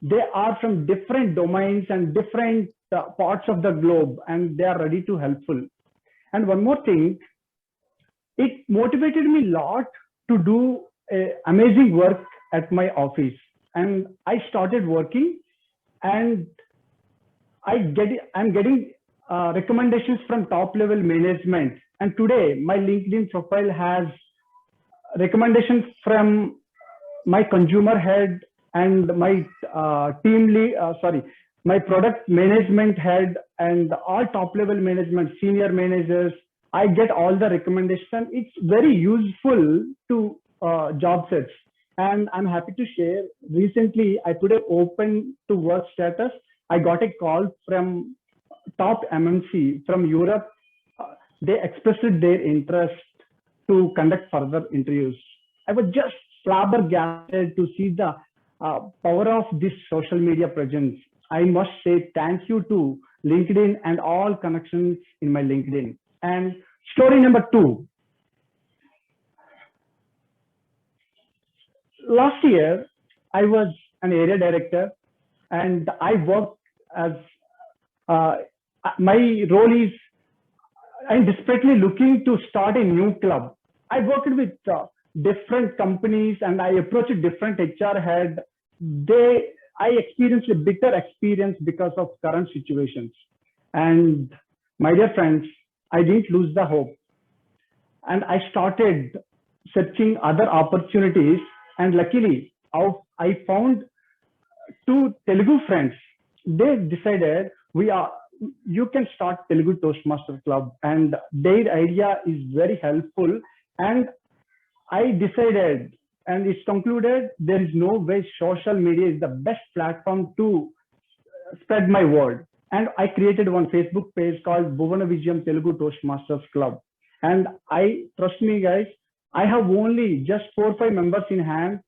they are from different domains and different parts of the globe, and they are ready to helpful. And one more thing, it motivated me a lot to do amazing work at my office. And I started working, and I'm getting recommendations from top level management. And today my LinkedIn profile has recommendations from my consumer head and my my product management head and all top level management, senior managers. I get all the recommendations. It's very useful to job search. And I'm happy to share, recently I put an open to work status. I got a call from top MNC from Europe. They expressed their interest to conduct further interviews. I was just flabbergasted to see the power of this social media presence. I must say thank you to LinkedIn and all connections in my LinkedIn. And story number 2. Last year, I was an area director and I worked as, my role is, I'm desperately looking to start a new club. I worked with different companies and I approached different HR head. I experienced a bitter experience because of current situations. And my dear friends, I didn't lose the hope. And I started searching other opportunities. And luckily, I found two Telugu friends, they decided you can start Telugu Toastmaster Club, and their idea is very helpful. And I decided, and it's concluded, there is no way social media is the best platform to spread my word. And I created one Facebook page called Bhuvana Vijayam Telugu Toastmasters Club. And trust me guys, I have only just 4 or 5 members in hand,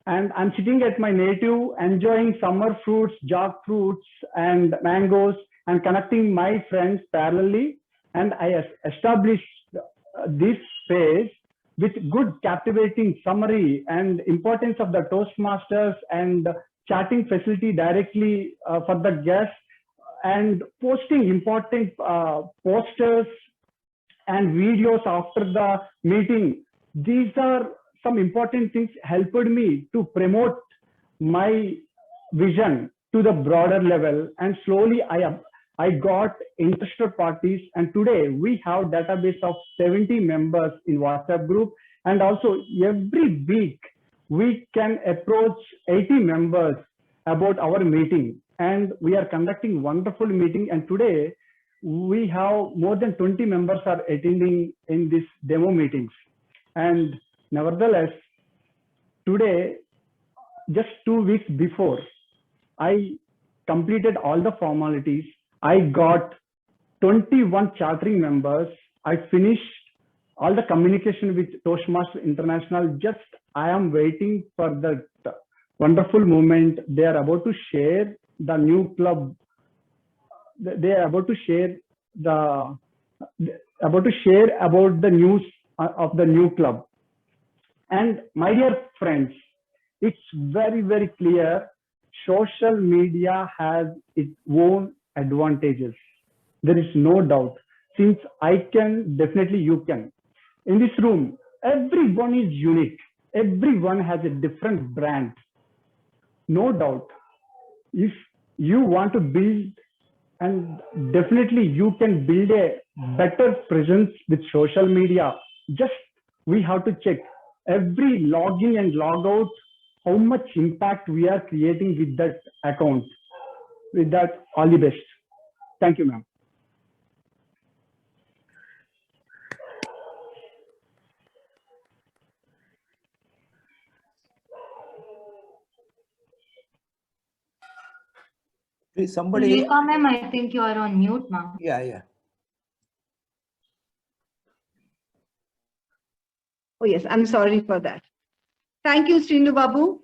and I'm sitting at my native, enjoying summer fruits, jackfruits and mangoes, and connecting my friends parallelly. And I established this page with good captivating summary and importance of the Toastmasters and chatting facility directly for the guests, and posting important posters and videos after the meeting. These are some important things helped me to promote my vision to the broader level, and slowly I got interested parties, and today we have database of 70 members in WhatsApp group, and also every week we can approach 80 members about our meeting, and we are conducting wonderful meeting. And today we have more than 20 members are attending in this demo meetings. And nevertheless, today, just 2 weeks before, I completed all the formalities. I got 21 chartering members. I finished all the communication with Toastmaster International. Just I am waiting for the wonderful moment. They are about to share the new club. They are about to share about the news of the new club. And my dear friends, it's very, very clear. Social media has its own advantages. There is no doubt. Since I can, definitely you can. In this room, everyone is unique. Everyone has a different brand. No doubt. If you want to build, and definitely you can build a better presence with social media, just we have to check every login and log out, how much impact we are creating with that account. With that, all the best. Thank you, ma'am. Somebody. Rekha ma'am, I think you are on mute, ma'am. Yeah. Oh yes, I'm sorry for that. Thank you, Srinu Babu.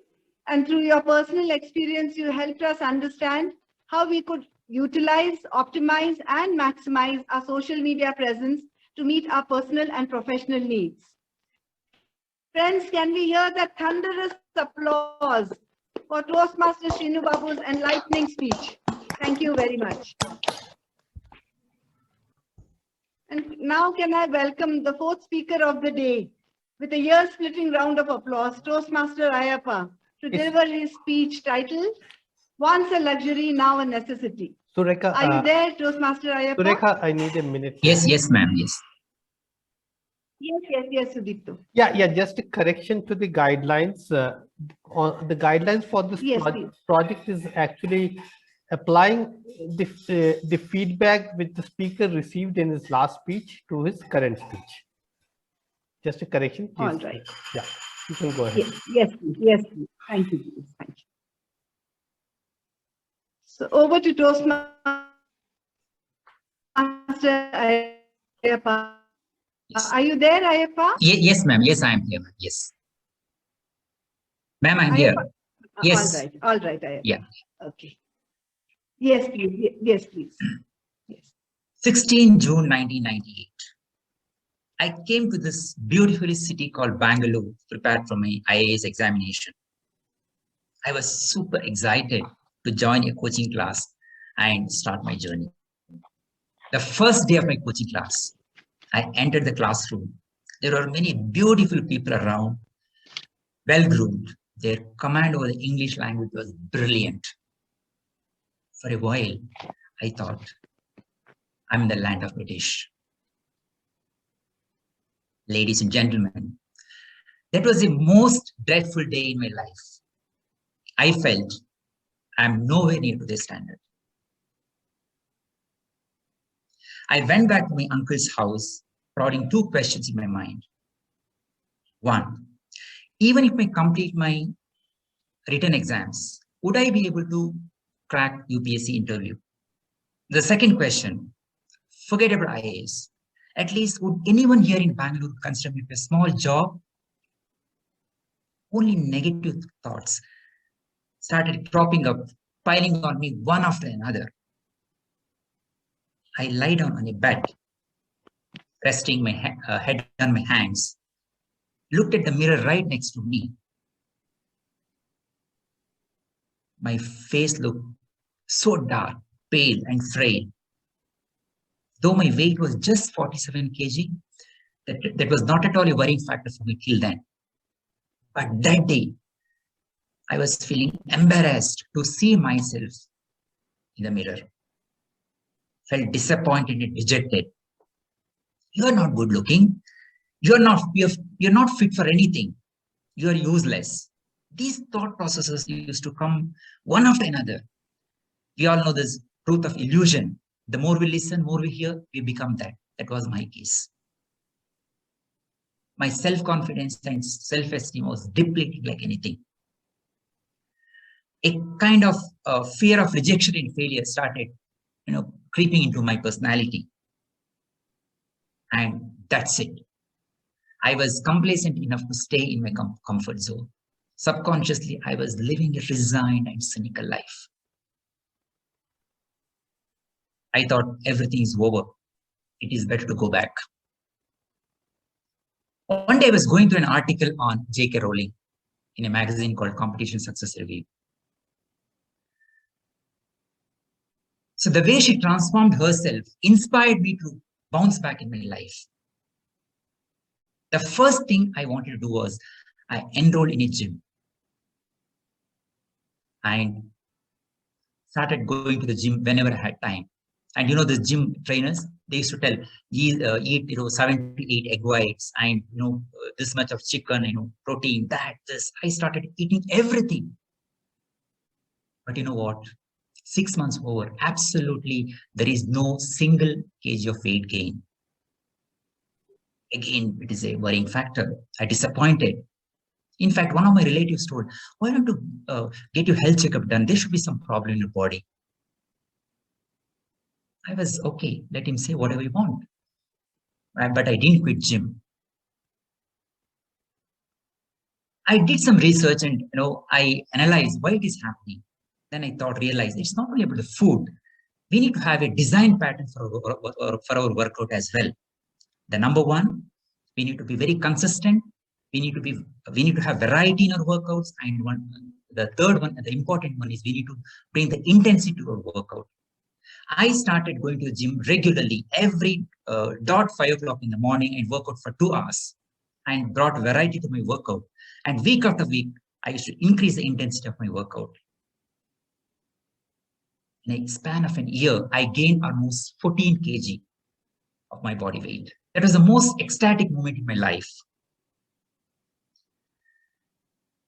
And through your personal experience, you helped us understand how we could utilize, optimize, and maximize our social media presence to meet our personal and professional needs. Friends, can we hear that thunderous applause for Toastmaster Srinu Babu's enlightening speech? Thank you very much. And now can I welcome the 4th speaker of the day with a ear-splitting round of applause, Toastmaster Ayappa, to deliver his speech titled, Once a Luxury, Now a Necessity. Surekha, are you there, Toastmaster Ayappa? Surekha, I need a minute. Yes, ma'am, yes. Yes, Sudipto. Yeah, just a correction to the guidelines. The guidelines for this project is actually applying the feedback which the speaker received in his last speech to his current speech. Just a correction, please. All right. Yeah, you can go ahead. Yes, please. Thank you, please. Thank you. So over to Toastmaster Ayappa. Yes. Are you there, Ayappa? Yes, ma'am. Yes, I am here. Yes. Ma'am, I'm here. Yes. All right, Ayappa. Yeah. Okay. Yes, please. Yes, please. Yes. 16 June 1998. I came to this beautiful city called Bangalore, prepared for my IAS examination. I was super excited to join a coaching class and start my journey. The first day of my coaching class, I entered the classroom. There were many beautiful people around, well-groomed. Their command over the English language was brilliant. For a while, I thought, I'm in the land of British. Ladies and gentlemen, that was the most dreadful day in my life. I felt I'm nowhere near to their standard. I went back to my uncle's house, prodding two questions in my mind. One, even if I complete my written exams, would I be able to crack UPSC interview? The second question, forget about IAS. At least would anyone here in Bangalore consider me for a small job? Only negative thoughts started cropping up, piling on me one after another. I lie down on a bed, resting my head on my hands, looked at the mirror right next to me. My face looked so dark, pale, and frail. Though my weight was just 47 kg, that was not at all a worrying factor for me till then. But that day, I was feeling embarrassed to see myself in the mirror. Felt disappointed and dejected. You are not good looking. You're not fit for anything. You are useless. These thought processes used to come one after another. We all know this truth of illusion. The more we listen, more we hear, we become that. That was my case. My self-confidence and self-esteem was depleted like anything. A kind of fear of rejection and failure started, creeping into my personality. And that's it. I was complacent enough to stay in my comfort zone. Subconsciously, I was living a resigned and cynical life. I thought everything is over. It is better to go back. One day I was going through an article on J.K. Rowling in a magazine called Competition Success Review. So the way she transformed herself inspired me to bounce back in my life. The first thing I wanted to do was I enrolled in a gym and started going to the gym whenever I had time. And the gym trainers, they used to tell, eat 7 to 8 egg whites and this much of chicken, protein, this. I started eating everything. But you know what? 6 months over, absolutely, there is no single kg of weight gain. Again, it is a worrying factor. I disappointed. In fact, one of my relatives told, why don't you get your health checkup done? There should be some problem in your body. I was okay, let him say whatever he want. But I didn't quit gym. I did some research and I analyzed why it is happening. Then I realized it's not only about the food. We need to have a design pattern for our workout as well. The number one, we need to be very consistent. We need to have variety in our workouts. And the third one, the important one, is we need to bring the intensity to our workout. I started going to the gym regularly every 5 o'clock in the morning and work out for 2 hours and brought variety to my workout. And week after week, I used to increase the intensity of my workout. In a span of an year, I gained almost 14 kg of my body weight. That was the most ecstatic moment in my life.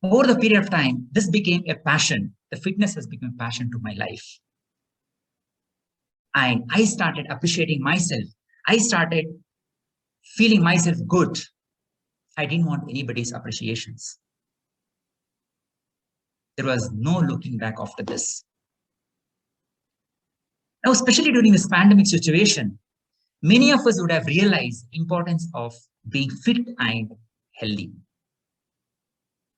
Over the period of time, this became a passion. The fitness has become a passion to my life. And I started appreciating myself. I started feeling myself good. I didn't want anybody's appreciations. There was no looking back after this. Now, especially during this pandemic situation, many of us would have realized the importance of being fit and healthy.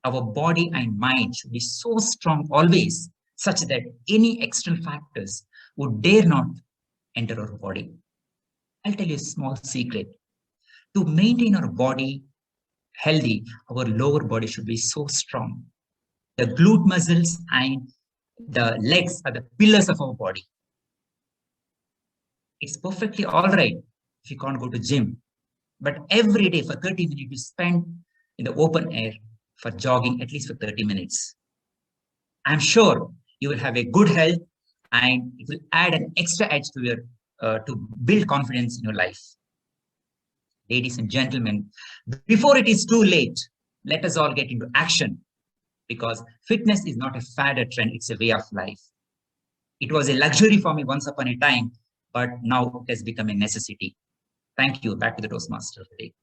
Our body and mind should be so strong always, such that any external factors would dare not enter our body. I'll tell you a small secret. To maintain our body healthy, our lower body should be so strong. The glute muscles and the legs are the pillars of our body. It's perfectly all right if you can't go to gym, but every day for 30 minutes you spend in the open air for jogging, at least for 30 minutes. I'm sure you will have a good health and it will add an extra edge to your to build confidence in your life. Ladies and gentlemen, before it is too late, let us all get into action. because fitness is not a fad or trend, it's a way of life. It was a luxury for me once upon a time, but now it has become a necessity. Thank you. Back to the Toastmaster today.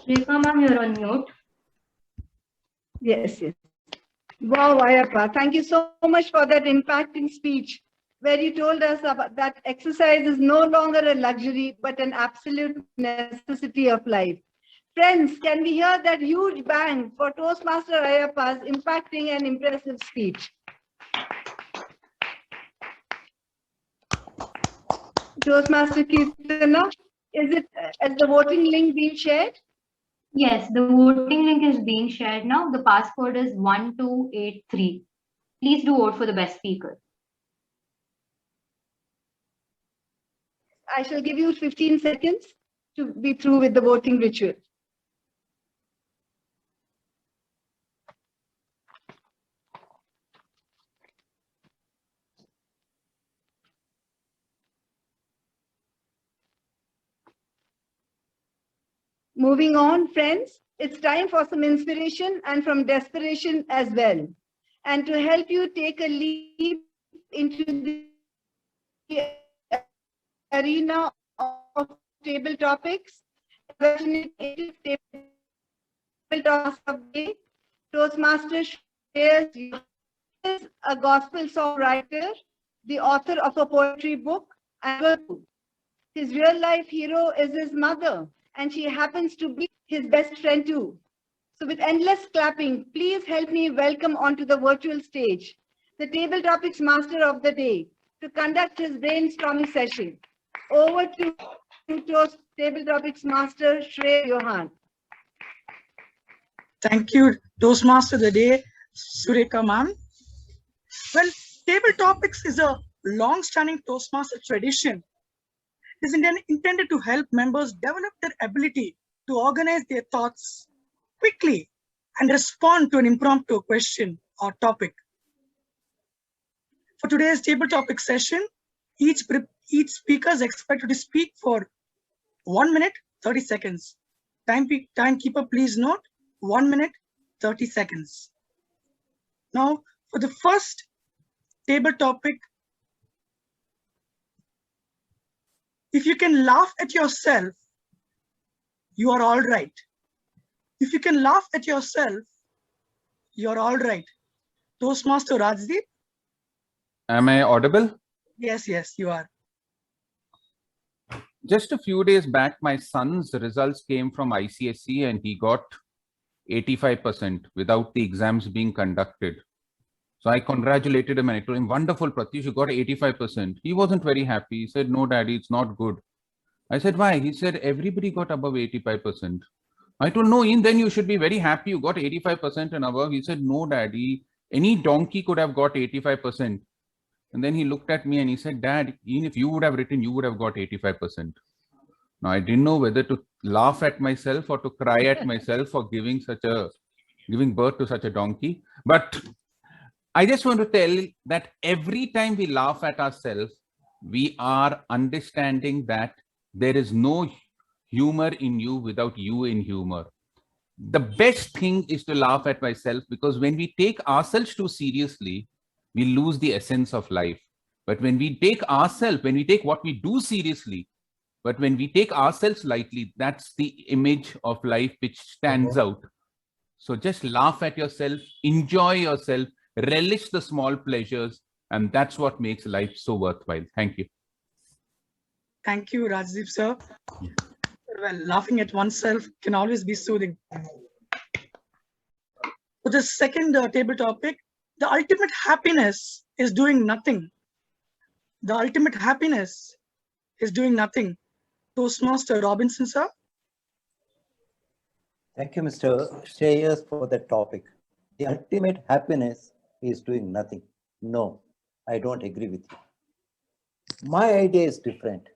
Rekha ma'am, you're on mute. Yes, yes. Wow, Ayappa, thank you so much for that impacting speech where you told us about that exercise is no longer a luxury, but an absolute necessity of life. Friends, can we hear that huge bang for Toastmaster Ayappa's impacting and impressive speech? Toastmaster Kirtana, has the voting link been shared? Yes, the voting link is being shared now. The passcode is 1283. Please do vote for the best speaker. I shall give you 15 seconds to be through with the voting ritual. Moving on, friends, it's time for some inspiration and from desperation as well. And to help you take a leap into the arena of table topics, table topics of the day, Toastmaster shares is a gospel songwriter, the author of a poetry book, and his real life hero is his mother, and she happens to be his best friend too. So with endless clapping, please help me welcome onto the virtual stage the table topics master of the day to conduct his brainstorming session. Over to table topics master Shrey Johan. Thank you, Toastmaster of the day, Sureka ma'am. Well, table topics is a long-standing Toastmaster tradition. It is intended to help members develop their ability to organize their thoughts quickly and respond to an impromptu question or topic. For today's table topic session, each speaker is expected to speak for 1 minute, 30 seconds. Timekeeper, please note, 1 minute, 30 seconds. Now, for the first table topic, if you can laugh at yourself, you are all right. If you can laugh at yourself, you're all right. Toastmaster Rajdeep? Am I audible? Yes, yes, you are. Just a few days back, my son's results came from ICSE and he got 85% without the exams being conducted. So I congratulated him and I told him, wonderful, Pratish, you got 85%. He wasn't very happy. He said, no, daddy, it's not good. I said, why? He said, everybody got above 85%. I told, no, then you should be very happy. You got 85% and above. He said, no, daddy, any donkey could have got 85%. And then he looked at me and he said, Dad, even if you would have written, you would have got 85%. Now, I didn't know whether to laugh at myself or to cry at myself for giving birth to such a donkey. But I just want to tell that every time we laugh at ourselves, we are understanding that there is no humor in you without you in humor. The best thing is to laugh at myself, because when we take ourselves too seriously, we lose the essence of life. But when we take what we do seriously, but when we take ourselves lightly, that's the image of life which stands out. So just laugh at yourself, enjoy yourself, relish the small pleasures, and that's what makes life so worthwhile. Thank you. Thank you, Rajdeep sir. Well, laughing at oneself can always be soothing. For the second table topic, the ultimate happiness is doing nothing. The ultimate happiness is doing nothing. Toastmaster Robinson, sir. Thank you, Mr. Shreyas, for that topic. The ultimate happiness is doing nothing. No, I don't agree with you. My idea is different.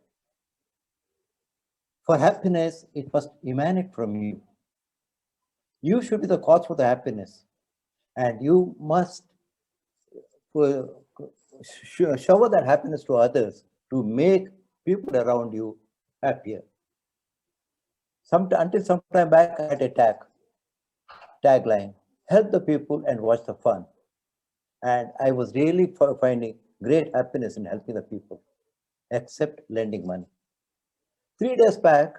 For happiness, it must emanate from you. You should be the cause for the happiness, and you must shower that happiness to others to make people around you happier. Until some time back, I had a tagline, help the people and watch the fun. And I was really finding great happiness in helping the people, except lending money. 3 days back,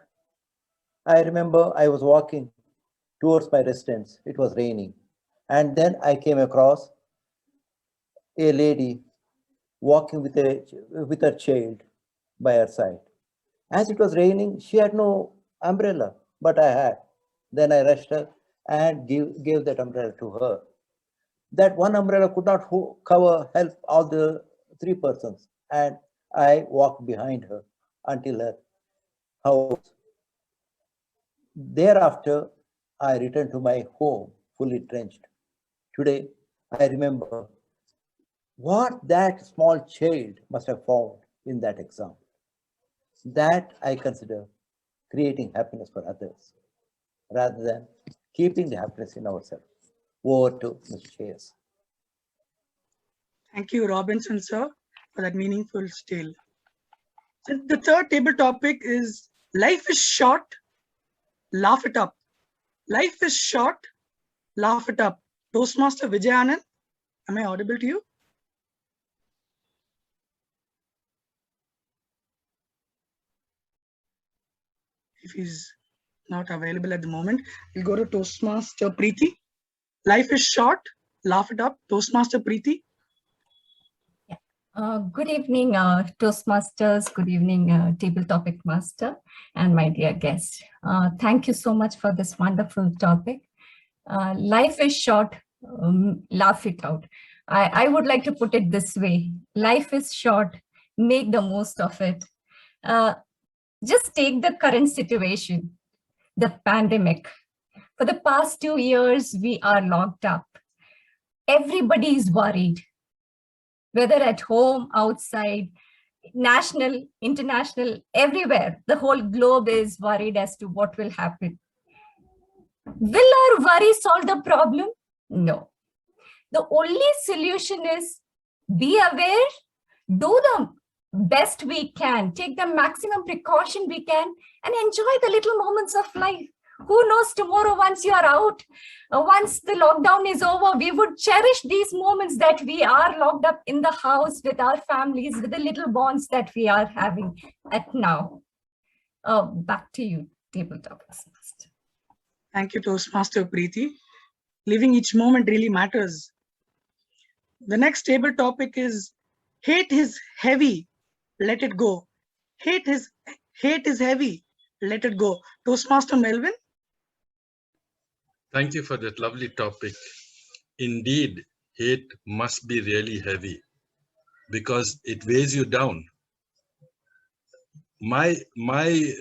I remember I was walking towards my residence. It was raining. And then I came across a lady walking with her child by her side. As it was raining, she had no umbrella, but I had. Then I rushed her and gave that umbrella to her. That one umbrella could not help all the 3 persons. And I walked behind her until her house. Thereafter, I returned to my home fully drenched. Today, I remember what that small child must have found in that exam. That I consider creating happiness for others rather than keeping the happiness in ourselves. Over to Mr. Chayas. Thank you, Robinson, sir, for that meaningful tale. So the third table topic is life is short, laugh it up. Life is short, laugh it up. Toastmaster Vijay Anand, am I audible to you? If he's not available at the moment, we'll go to Toastmaster Preeti. Life is short, laugh it up. Toastmaster Preeti. Good evening, Toastmasters. Good evening, Table Topic Master, and my dear guest. Thank you so much for this wonderful topic. Life is short, laugh it out. I would like to put it this way. Life is short, make the most of it. Just take the current situation, the pandemic. For the past 2 years, we are locked up. Everybody is worried, whether at home, outside, national, international, everywhere. The whole globe is worried as to what will happen. Will our worry solve the problem? No. The only solution is be aware, do the best we can, take the maximum precaution we can, and enjoy the little moments of life. Who knows tomorrow, once you are out, once the lockdown is over, we would cherish these moments that we are locked up in the house with our families, with the little bonds that we are having at now. Back to you, Table Topics. Thank you, Toastmaster Preeti. Living each moment really matters. The next table topic is hate is heavy, let it go. Hate is heavy, let it go. Toastmaster Melvin. Thank you for that lovely topic. Indeed, hate must be really heavy because it weighs you down. My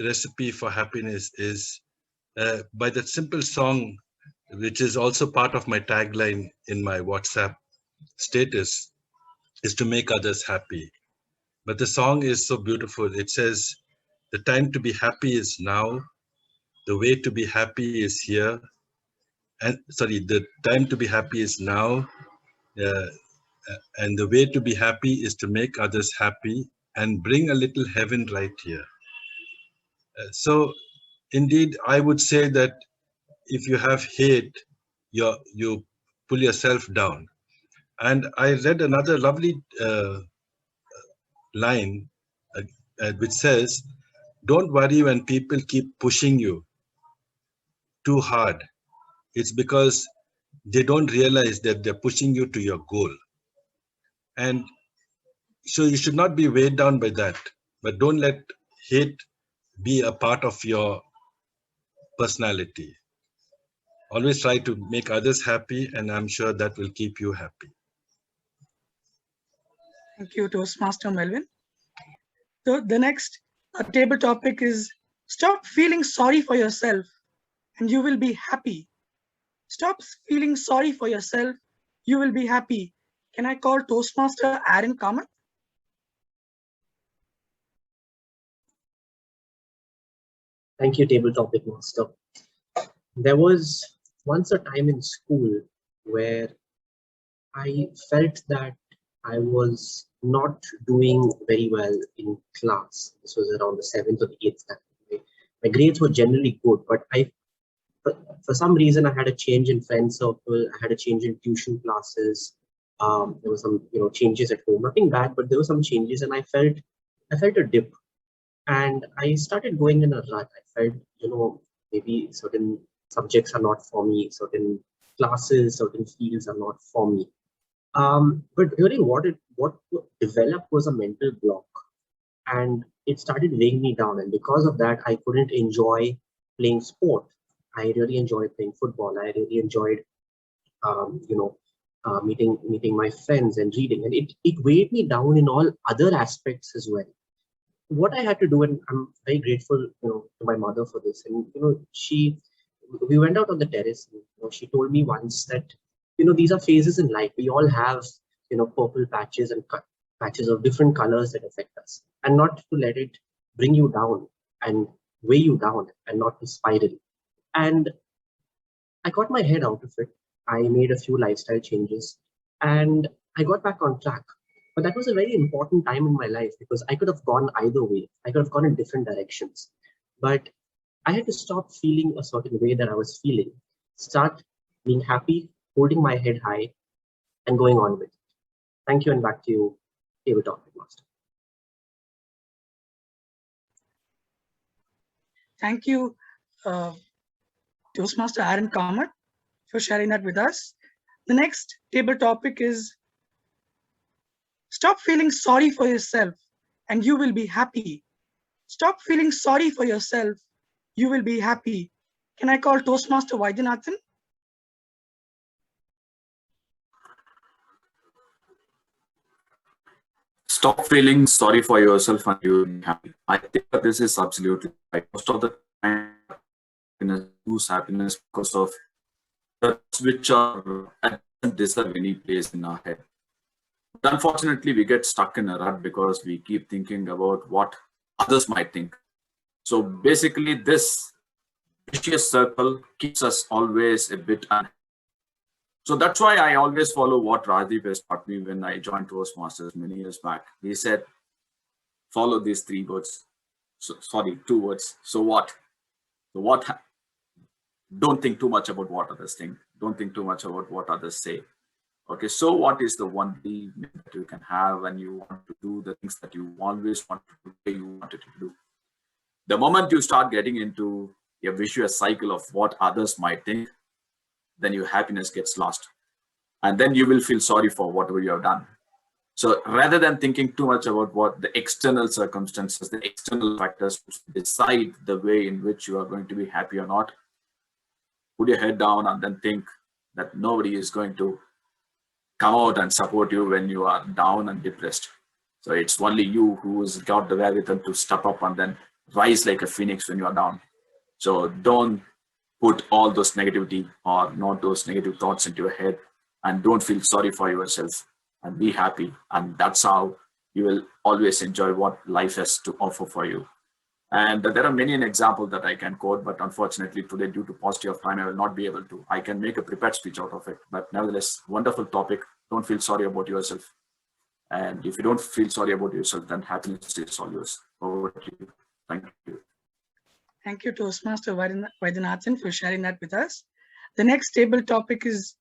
recipe for happiness is by that simple song, which is also part of my tagline in my WhatsApp status, is to make others happy. But the song is so beautiful. It says, the time to be happy is now. The way to be happy is here. And sorry, the time to be happy is now. And the way to be happy is to make others happy and bring a little heaven right here. So indeed, I would say that if you have hate, you pull yourself down. And I read another lovely line which says, don't worry when people keep pushing you too hard. It's because they don't realize that they're pushing you to your goal. And so you should not be weighed down by that, but don't let hate be a part of your personality. Always try to make others happy, and I'm sure that will keep you happy. Thank you, Toastmaster Melvin. So the next table topic is stop feeling sorry for yourself and you will be happy. Stop feeling sorry for yourself, you will be happy. Can I call Toastmaster Aaron Kamath? Thank you, Table Topic Master. There was once a time in school where I felt that I was not doing very well in class. This was around the 7th or the 8th time. My My grades were generally good, but for some reason, I had a change in friend circle. I had a change in tuition classes. There was some, changes at home. Nothing bad, but there were some changes, and I felt a dip. And I started going in a rut. I felt, maybe certain subjects are not for me, certain classes, certain fields are not for me. But really, what developed was a mental block, and it started weighing me down. And because of that, I couldn't enjoy playing sport. I really enjoyed playing football. I really enjoyed, meeting my friends and reading, and it weighed me down in all other aspects as well. What I had to do, and I'm very grateful, to my mother for this. And we went out on the terrace. And, she told me once that, these are phases in life. We all have, purple patches and patches of different colors that affect us, and not to let it bring you down and weigh you down, and not to spiral. And I got my head out of it. I made a few lifestyle changes, and I got back on track. But that was a very important time in my life, because I could have gone either way. I could have gone in different directions. But I had to stop feeling a certain way that I was feeling, start being happy, holding my head high, and going on with it. Thank you, and back to you, Table Topic Master. Thank you, Toastmaster Aaron Kumar, for sharing that with us. The next table topic is stop feeling sorry for yourself and you will be happy. Stop feeling sorry for yourself. You will be happy. Can I call Toastmaster Vaidyanathan? Stop feeling sorry for yourself and you will be happy. I think that this is absolutely right. Most of the time, lose happiness because of thoughts which don't deserve any place in our head. But unfortunately, we get stuck in a rut because we keep thinking about what others might think. So basically, this vicious circle keeps us always a bit unhappy. So that's why I always follow what Rajiv has taught me when I joined Toastmasters many years back. He said, follow these 3 words. So, sorry, 2 words. So what? So what? Don't think too much about what others think. Don't think too much about what others say. Okay, so what is the one thing that you can have when you want to do the things that you always want to do, you wanted to do? The moment you start getting into a vicious cycle of what others might think, then your happiness gets lost. And then you will feel sorry for whatever you have done. So rather than thinking too much about what the external circumstances, the external factors decide the way in which you are going to be happy or not, put your head down and then think that nobody is going to come out and support you when you are down and depressed. So it's only you who's got the wherewithal to step up and then rise like a phoenix when you are down. So don't put all those negativity or not those negative thoughts into your head, and don't feel sorry for yourself, and be happy. And that's how you will always enjoy what life has to offer for you. And there are many examples that I can quote, but unfortunately today, due to paucity of time, I will not be able to. I can make a prepared speech out of it, but nevertheless, wonderful topic. Don't feel sorry about yourself. And if you don't feel sorry about yourself, then happiness is all yours. Over to you. Thank you. Thank you, Toastmaster Vaidyanathan, for sharing that with us. The next table topic is,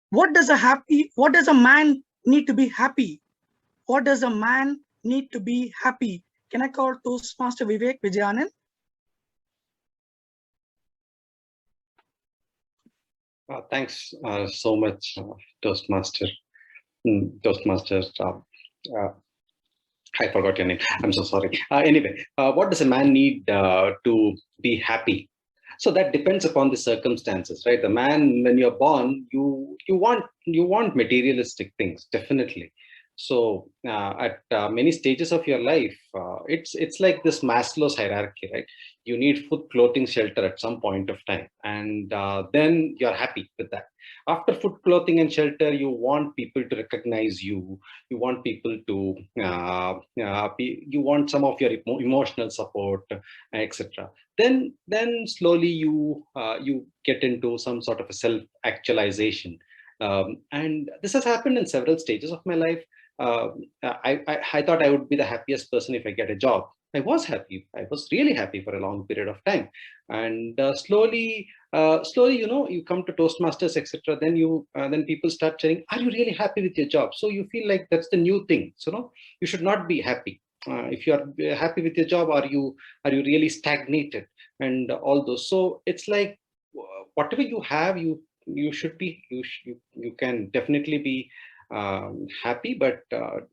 what does a man need to be happy? What does a man need to be happy? Can I call Toastmaster Vivek Vijayanand? Thanks so much, Toastmaster. Toastmaster, I forgot your name. I'm so sorry. Anyway, what does a man need to be happy? So that depends upon the circumstances, right? The man, when you're born, you want materialistic things, definitely. So at many stages of your life, it's like this Maslow's hierarchy, right? You need food, clothing, shelter at some point of time, and then you're happy with that. After food, clothing, and shelter, you want people to recognize you. You want people to, you want some of your emotional support, etc. Then slowly you get into some sort of a self-actualization. And this has happened in several stages of my life. I thought I would be the happiest person if I get a job. I was happy. I was really happy for a long period of time. And slowly, you come to Toastmasters, etc. Then people start saying, "Are you really happy with your job?" So you feel like that's the new thing. So no, you should not be happy. If you are happy with your job, are you really stagnated and all those? So it's like whatever you have, you should be you can definitely be happy, but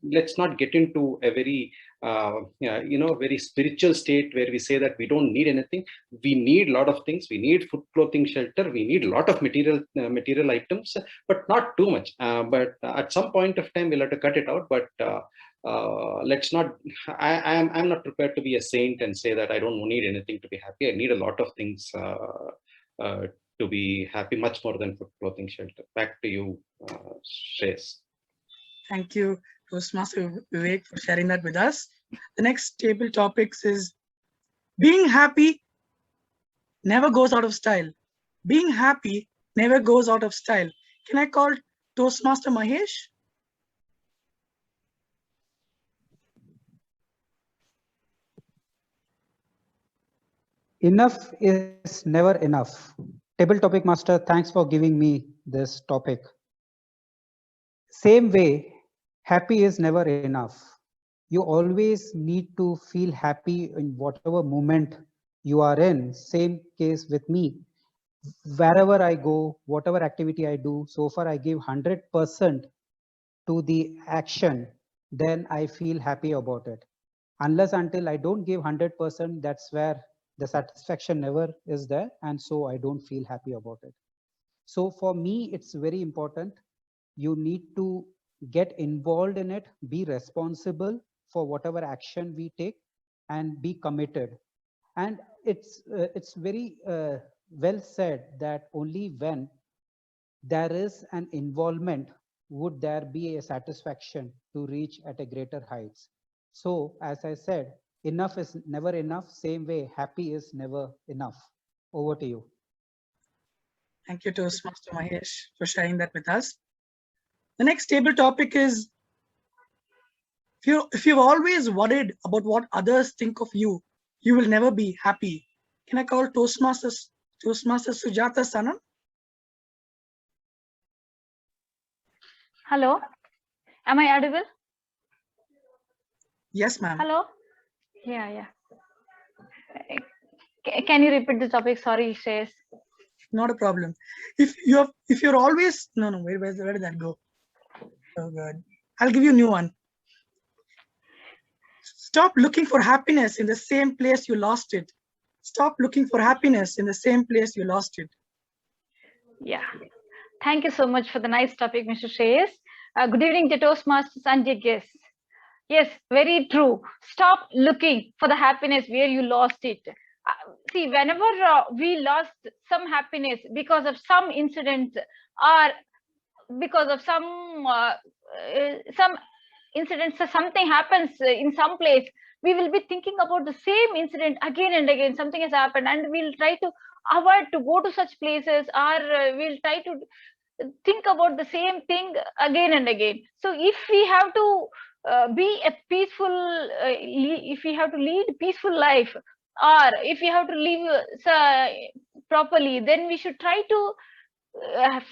let's not get into a very very spiritual state where we say that we don't need anything. We need a lot of things. We need food, clothing, shelter. We need a lot of material items, but not too much. But at some point of time, we'll have to cut it out. But let's not. I'm not prepared to be a saint and say that I don't need anything to be happy. I need a lot of things to be happy, much more than food, clothing, shelter. Back to you, Shreyas. Thank you, Toastmaster Vivek, for sharing that with us. The next table topics is being happy never goes out of style. Being happy never goes out of style. Can I call Toastmaster Mahesh? Enough is never enough. Table topic master, thanks for giving me this topic. Same way, happy is never enough. You always need to feel happy in whatever moment you are in. Same case with me. Wherever I go, whatever activity I do, so far I give 100% to the action, then I feel happy about it. Unless until I don't give 100%, that's where the satisfaction never is there, and so I don't feel happy about it. So for me, it's very important. You need to get involved in it, be responsible for whatever action we take, and be committed. And it's very well said that only when there is an involvement would there be a satisfaction to reach at a greater heights. So as I said, enough is never enough. Same way, happy is never enough. Over to you. Thank you, Toastmaster Mahesh, for sharing that with us. The next table topic is if you've always worried about what others think of you, you will never be happy. Can I call Toastmaster Sujata Sanam? Hello, am I audible? Yes, ma'am. Hello. Yeah. Can you repeat the topic? Sorry, Shreyas. Not a problem. If you're always where did that go? Oh God, I'll give you a new one. Stop looking for happiness in the same place you lost it. Stop looking for happiness in the same place you lost it. Yeah. Thank you so much for the nice topic, Mr. Shreyas. Good evening to Toastmasters and dear guests. Yes, very true. Stop looking for the happiness where you lost it. See, whenever we lost some happiness because of some incident or because of some incidents, something happens in some place, we will be thinking about the same incident again and again. Something has happened and we'll try to avoid to go to such places, or we'll try to think about the same thing again and again. So if we have to be a peaceful, if we have to lead peaceful life, or if we have to live properly, then we should try to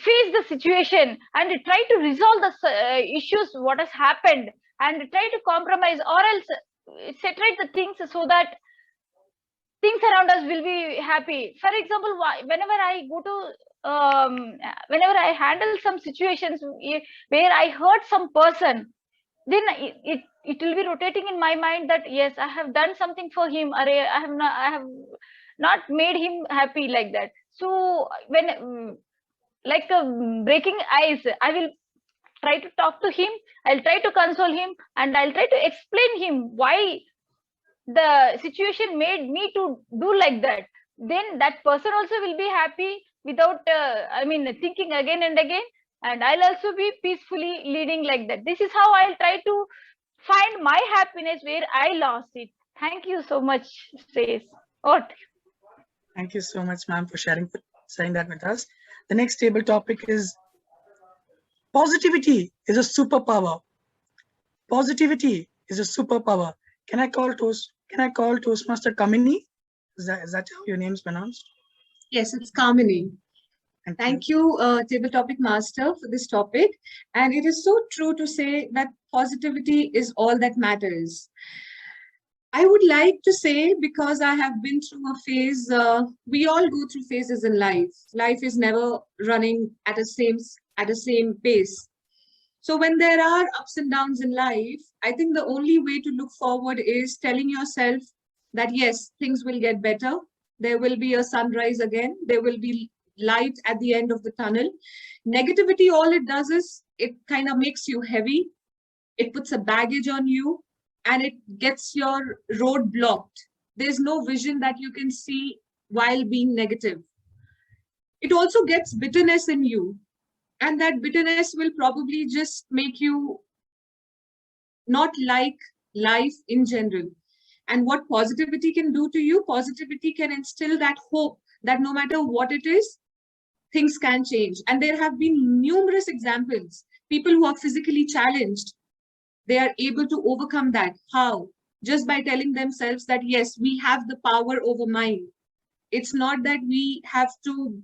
face the situation and try to resolve the issues what has happened, and try to compromise, or else separate the things so that things around us will be happy. For example, whenever I go to whenever I handle some situations where I hurt some person, then it will be rotating in my mind that yes, I have done something for him, or I have not made him happy, like that. So when like breaking ice, I will try to talk to him, I'll try to console him, and I'll try to explain him why the situation made me to do like that. Then that person also will be happy without thinking again and again, and I'll also be peacefully leading like that. This is how I'll try to find my happiness where I lost it. Thank you so much, Shreyas. Thank you so much, ma'am, for sharing that with us. The next table topic is positivity is a superpower. Positivity is a superpower. Can I call Can I call Toastmaster Kamini? Is that how your name is pronounced? Yes, it's Kamini. Thank you, Table Topic Master, for this topic. And it is so true to say that positivity is all that matters. I would like to say, because I have been through a phase, we all go through phases in life. Life is never running at a same pace. So when there are ups and downs in life, I think the only way to look forward is telling yourself that yes, things will get better. There will be a sunrise again. There will be light at the end of the tunnel. Negativity, all it does is it kind of makes you heavy. It puts a baggage on you and it gets your road blocked. There's no vision that you can see while being negative. It also gets bitterness in you. And that bitterness will probably just make you not like life in general. And what positivity can do to you, positivity can instill that hope that no matter what it is, things can change. And there have been numerous examples. People who are physically challenged, they are able to overcome that. How? Just by telling themselves that, yes, we have the power over mind. It's not that we have to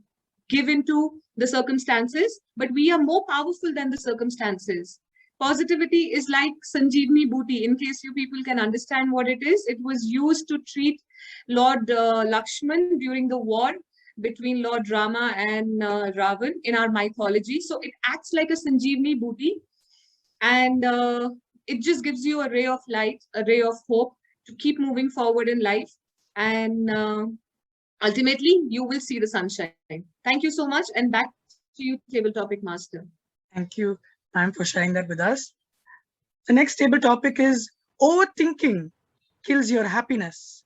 give into the circumstances, but we are more powerful than the circumstances. Positivity is like Sanjeevani Booty. In case you people can understand what it is, it was used to treat Lord Lakshman during the war between Lord Rama and Ravan in our mythology. So it acts like a Sanjeevani Booty, and it just gives you a ray of light, a ray of hope to keep moving forward in life. And ultimately, you will see the sunshine. Thank you so much. And back to you, Table Topic Master. Thank you, ma'am, for sharing that with us. The next table topic is overthinking kills your happiness.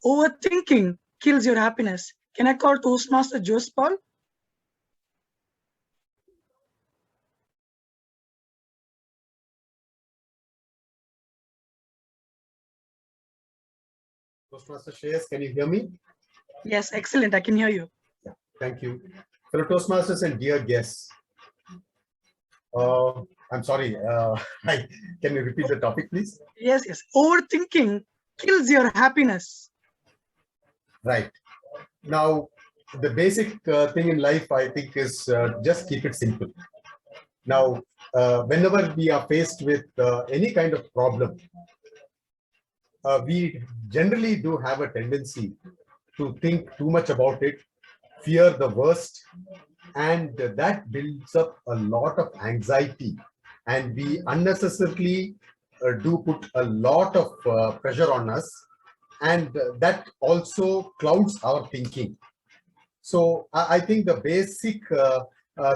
Overthinking kills your happiness. Can I call Toastmaster Jose Paul? Toastmaster Shreyas, can you hear me? Yes, excellent. I can hear you. Yeah, thank you. Fellow Toastmasters and dear guests, I'm sorry, can you repeat the topic, please? Yes. Overthinking kills your happiness. Right. Now, the basic thing in life, I think, is just keep it simple. Now, whenever we are faced with any kind of problem, we generally do have a tendency to think too much about it, fear the worst, and that builds up a lot of anxiety, and we unnecessarily do put a lot of pressure on us, and that also clouds our thinking. So I think the basic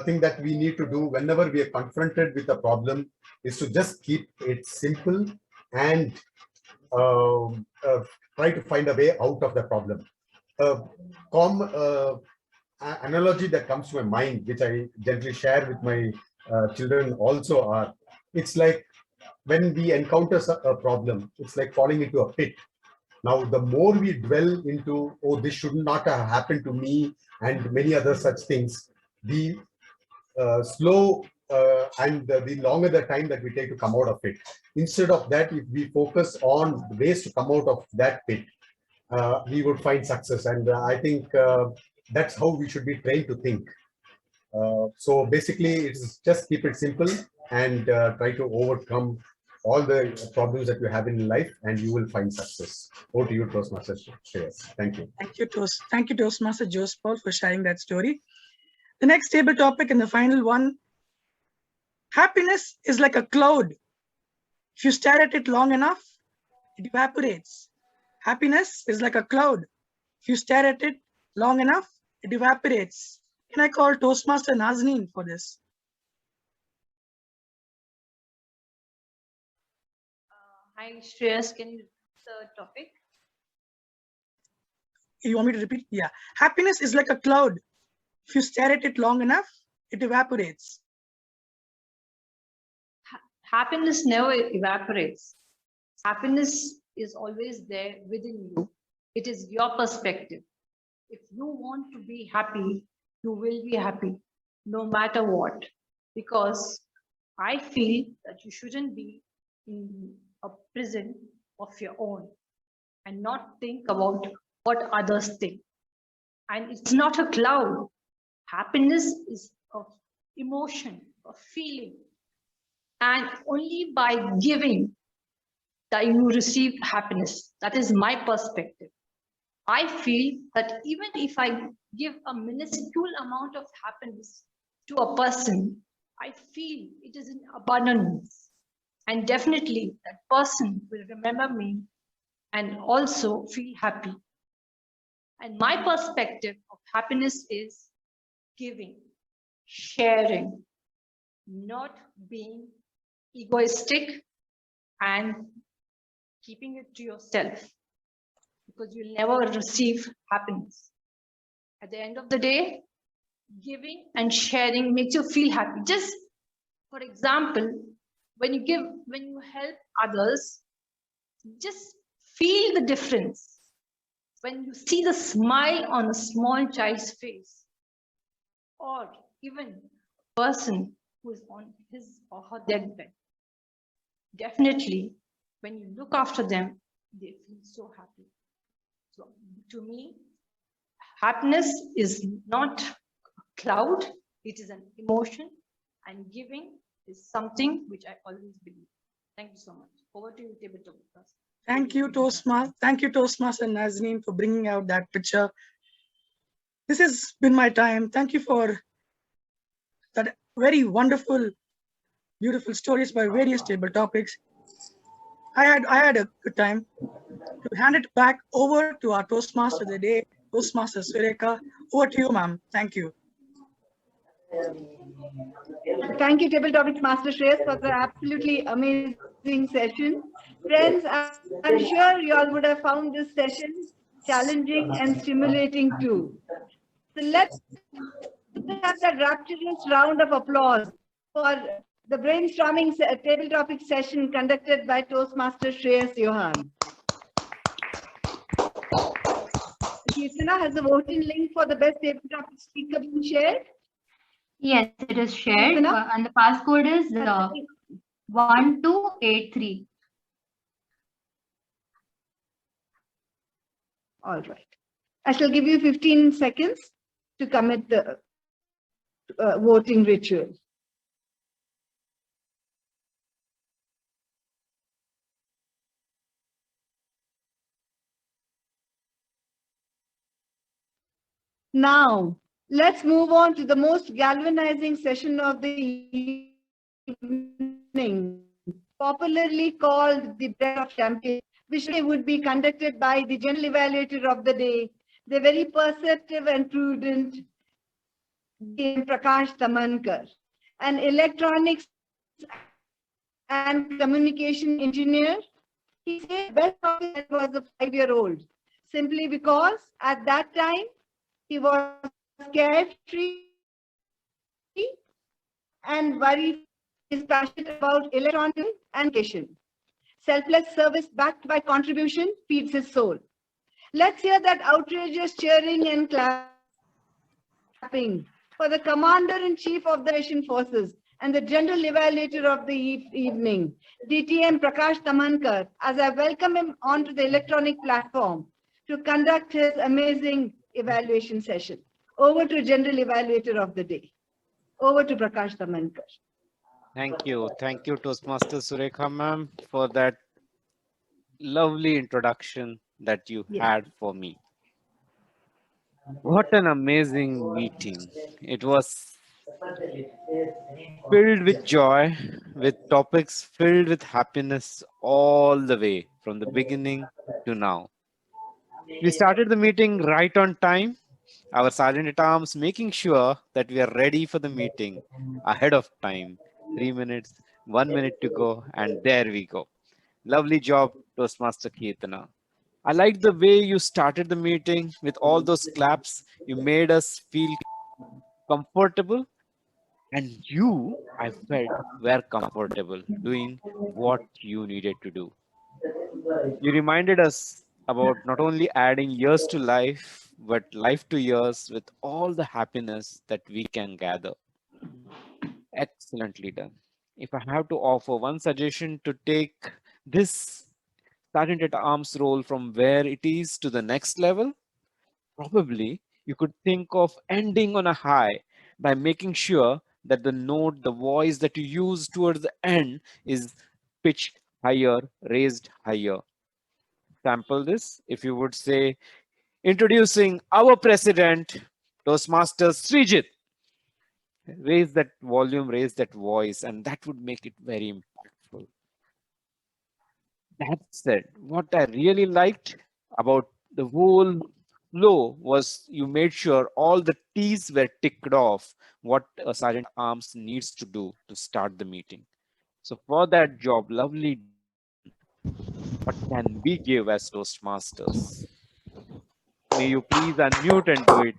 thing that we need to do whenever we are confronted with a problem is to just keep it simple and try to find a way out of the problem. Analogy that comes to my mind, which I gently share with my children also, are it's like when we encounter a problem, it's like falling into a pit. Now, the more we dwell into, oh, this should not have happened to me, and many other such things, the slow and the longer the time that we take to come out of it. Instead of that, if we focus on the ways to come out of that pit, we would find success. And I think that's how we should be trained to think. So basically, it's just keep it simple and try to overcome all the problems that you have in life, and you will find success. Over to you, Toastmaster Shreyas. Thank you. Thank you, Toastmaster Jose Paul, for sharing that story. The next table topic and the final one. Happiness is like a cloud. If you stare at it long enough, it evaporates. Happiness is like a cloud. If you stare at it long enough, it evaporates. Can I call Toastmaster Nazneen for this? Hi, Shreyas, can you repeat the topic? You want me to repeat? Yeah. Happiness is like a cloud. If you stare at it long enough, it evaporates. Happiness never evaporates. Happiness is always there within you. It is your perspective. If you want to be happy, you will be happy no matter what. Because I feel that you shouldn't be in a prison of your own. and not think about what others think. And it's not a cloud. Happiness is of emotion, of feeling. And only by giving that you receive happiness. That is my perspective. I feel that even if I give a minuscule amount of happiness to a person, I feel it is in abundance. And definitely that person will remember me and also feel happy. And my perspective of happiness is giving, sharing, not being egoistic and keeping it to yourself, because you'll never receive happiness. At the end of the day, giving and sharing makes you feel happy. Just for example, when you help others, just feel the difference. When you see the smile on a small child's face, or even a person who is on his or her deathbed, definitely when you look after them, they feel so happy. So to me, happiness is not a cloud, it is an emotion, and giving is something which I always believe. Thank you so much. Over to you, Table Toastmasters. Thank you, Toastmaster. Thank you, Toastmaster Nazneen, for bringing out that picture. This has been my time. Thank you for that very wonderful, beautiful stories by various table topics. I had a good time. To hand it back over to our Toastmaster of the day, Toastmaster Sureka. Over to you, ma'am. Thank you. Thank you, Table Topics Master Shreyas, for the absolutely amazing session. Friends, I'm sure you all would have found this session challenging and stimulating too. So let's have that rapturous round of applause for the brainstorming table topic session conducted by Toastmaster Shreyas Johan. Kirtana, has the voting link for the best table topic speaker been shared? Yes, it is shared, and the passcode is 1283. All right. I shall give you 15 seconds to commit the voting ritual. Now, let's move on to the most galvanizing session of the evening, popularly called the Breath of Champions, which would be conducted by the general evaluator of the day, the very perceptive and prudent Prakash Tamhankar, an electronics and communication engineer. He said best office was a 5-year-old, simply because at that time he was carefree and worried. Is passionate about electronics and communication. Selfless service backed by contribution feeds his soul. Let's hear that outrageous cheering and clapping for the Commander-in-Chief of the Nation Forces and the General Evaluator of the evening, DTM Prakash Tamhankar, as I welcome him onto the electronic platform to conduct his amazing evaluation session. Over to General Evaluator of the day. Over to Prakash Tamhankar. Thank you, Toastmaster Surekha ma'am, for that lovely introduction that you had for me. What an amazing meeting. It was filled with joy, with topics filled with happiness all the way from the beginning to now. We started the meeting right on time, our Sergeant at Arms making sure that we are ready for the meeting ahead of time. 3 minutes, 1 minute to go, and there we go. Lovely job, Toastmaster Kirtana. I like the way you started the meeting with all those claps. You made us feel comfortable, and you, I felt, were comfortable doing what you needed to do. You reminded us about not only adding years to life, but life to years with all the happiness that we can gather. Excellently done. If I have to offer one suggestion to take this sergeant-at-arms role from where it is to the next level? Probably you could think of ending on a high by making sure that the note, the voice that you use towards the end is pitched higher, raised higher. Sample this. If you would say, introducing our president, Toastmasters Srijit. Raise that volume, raise that voice, and that would make it very impactful. That said, what I really liked about the whole flow was you made sure all the T's were ticked off what a sergeant arms needs to do to start the meeting. So for that job, lovely done. What can we give as Toastmasters? May you please unmute and do it.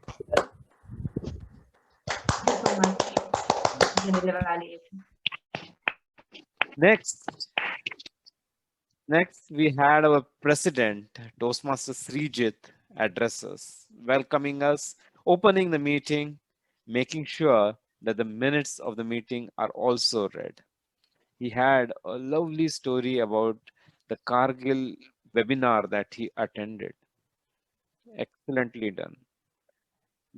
Next, we had our president, Toastmaster Srijit, address us, welcoming us, opening the meeting, making sure that the minutes of the meeting are also read. He had a lovely story about the Kargil webinar that he attended. Excellently done.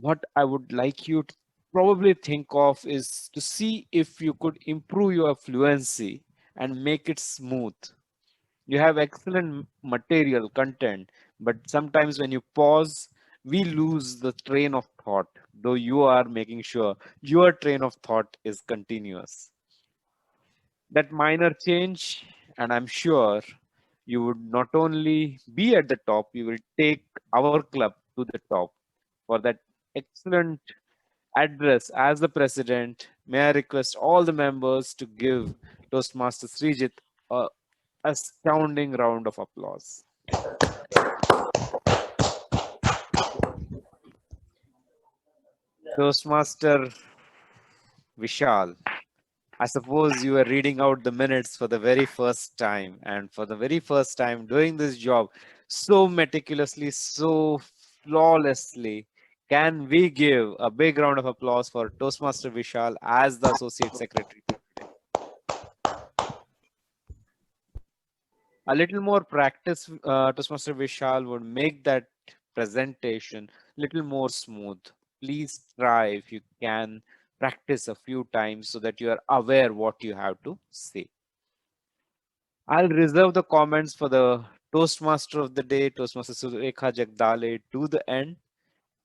What I would like you to probably think of is to see if you could improve your fluency and make it smooth. You have excellent material content, but sometimes when you pause, we lose the train of thought, though you are making sure your train of thought is continuous. That minor change, and I'm sure you would not only be at the top, you will take our club to the top. For that excellent address as the president, may I request all the members to give Toastmaster Srijit a astounding round of applause. Toastmaster Vishal, I suppose you are reading out the minutes for the very first time, and for the very first time doing this job so meticulously, so flawlessly. Can we give a big round of applause for Toastmaster Vishal as the Associate Secretary? A little more practice, Toastmaster Vishal, would make that presentation a little more smooth. Please try, if you can, practice a few times so that you are aware what you have to say. I'll reserve the comments for the Toastmaster of the day, Toastmaster Surekha Jagdale, to the end.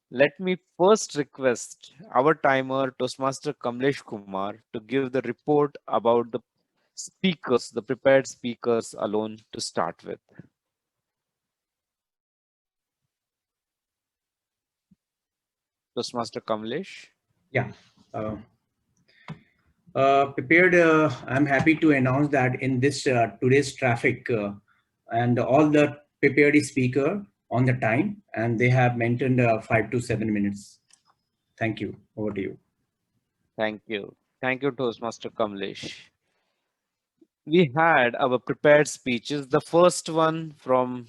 Let me first request our timer, Toastmaster Kamlesh Kumar, to give the report about the speakers, the prepared speakers alone to start with. Toastmaster Kamlesh. Yeah. Prepared, I'm happy to announce that in this today's traffic and all the prepared speaker on the time, and they have maintained 5 to 7 minutes. Thank you. Over to you. Thank you. Thank you, Toastmaster Kamlesh. We had our prepared speeches. The first one from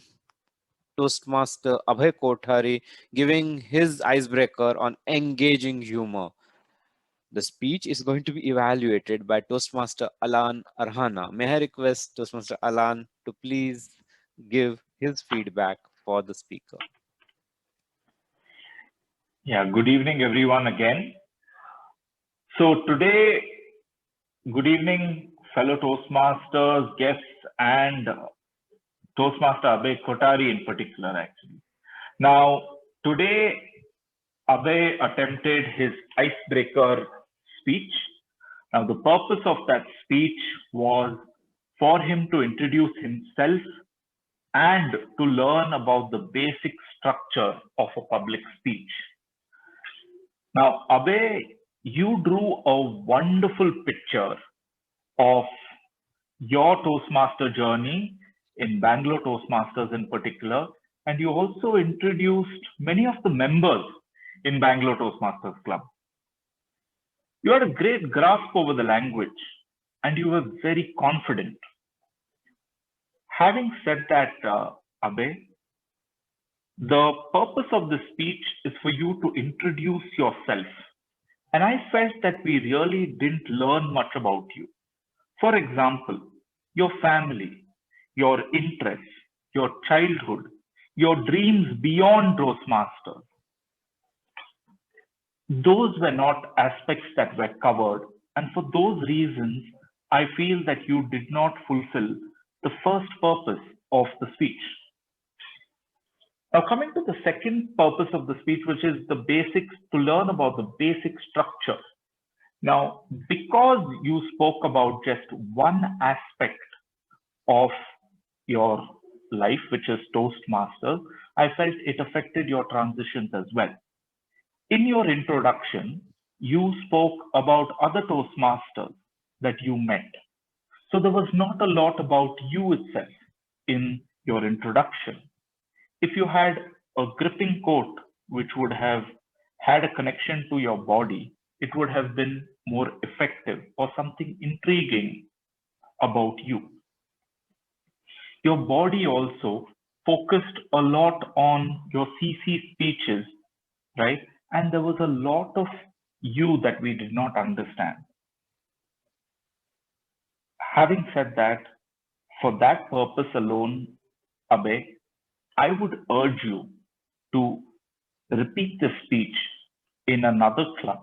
Toastmaster Abhay Kothari giving his icebreaker on engaging humor. The speech is going to be evaluated by Toastmaster Aranha. May I request Toastmaster Alan to please give his feedback for the speaker. Yeah, good evening, everyone, again. So today, good evening, fellow Toastmasters, guests, and Toastmaster Abhay Kothari in particular, actually. Now, today, Abhay attempted his icebreaker speech. Now, the purpose of that speech was for him to introduce himself and to learn about the basic structure of a public speech. Now, Abhay, you drew a wonderful picture of your Toastmaster journey in Bangalore Toastmasters in particular, and you also introduced many of the members in Bangalore Toastmasters Club. You had a great grasp over the language, and you were very confident. Having said that, Abhay, the purpose of the speech is for you to introduce yourself. And I felt that we really didn't learn much about you. For example, your family, your interests, your childhood, your dreams beyond Toastmasters. Those were not aspects that were covered, and for those reasons, I feel that you did not fulfill the first purpose of the speech. Now, coming to the second purpose of the speech, which is the basics, to learn about the basic structure. Now, because you spoke about just one aspect of your life, which is Toastmaster, I felt it affected your transitions as well. In your introduction, you spoke about other Toastmasters that you met. So there was not a lot about you itself in your introduction. If you had a gripping quote which would have had a connection to your body, it would have been more effective, or something intriguing about you. Your body also focused a lot on your CC speeches, right? And there was a lot of you that we did not understand. Having said that, for that purpose alone, Abhay, I would urge you to repeat the speech in another club.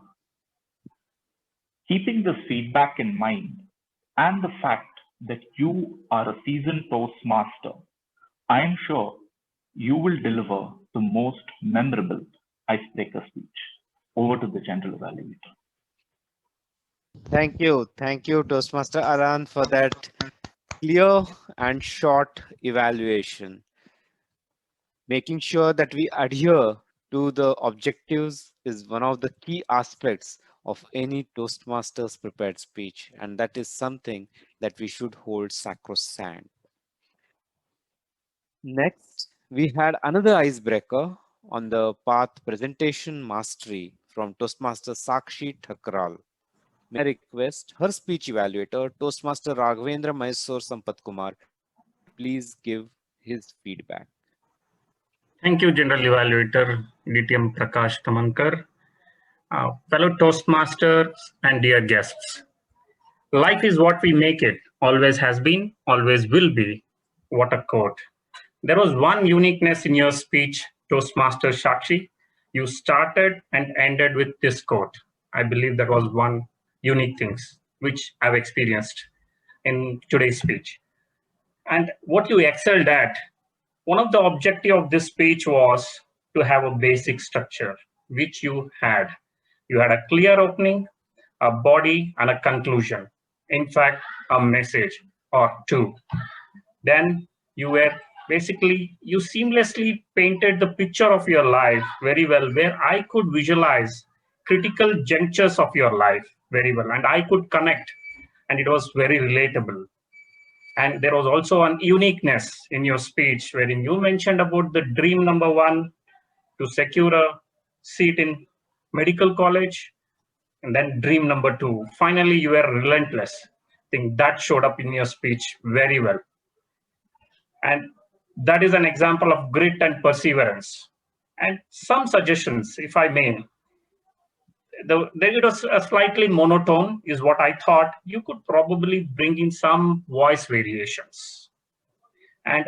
Keeping this feedback in mind and the fact that you are a seasoned Toastmaster, I am sure you will deliver the most memorable icebreaker speech. Over to the general evaluator. Thank you, Toastmaster Aran, for that clear and short evaluation. Making sure that we adhere to the objectives is one of the key aspects of any Toastmasters prepared speech, and that is something that we should hold sacrosanct. Next, we had another icebreaker on the path presentation mastery from Toastmaster Sakshi Thakral. May I request her speech evaluator, Toastmaster Raghavendra Mysore Sampath Kumar, to please give his feedback. Thank you, General Evaluator DTM Prakash Tamhankar. Fellow Toastmasters and dear guests. Life is what we make it, always has been, always will be. What a quote. There was one uniqueness in your speech, Toastmaster Sakshi. You started and ended with this quote. I believe that was one unique thing which I've experienced in today's speech. And what you excelled at, one of the objectives of this speech was to have a basic structure, which you had. You had a clear opening, a body, and a conclusion. In fact, a message or two. Then you were basically, you seamlessly painted the picture of your life very well, where I could visualize critical junctures of your life very well, and I could connect, and it was very relatable. And there was also an uniqueness in your speech wherein you mentioned about the dream number one to secure a seat in medical college, and then dream number two. Finally, you were relentless. I think that showed up in your speech very well. And that is an example of grit and perseverance. And some suggestions, if I may. It was a slightly monotone, is what I thought. You could probably bring in some voice variations. And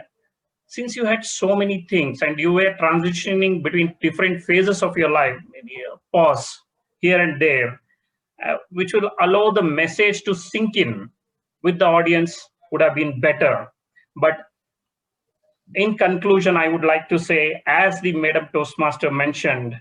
since you had so many things and you were transitioning between different phases of your life, maybe a pause here and there, which will allow the message to sink in with the audience would have been better. But in conclusion, I would like to say, as the Madam Toastmaster mentioned,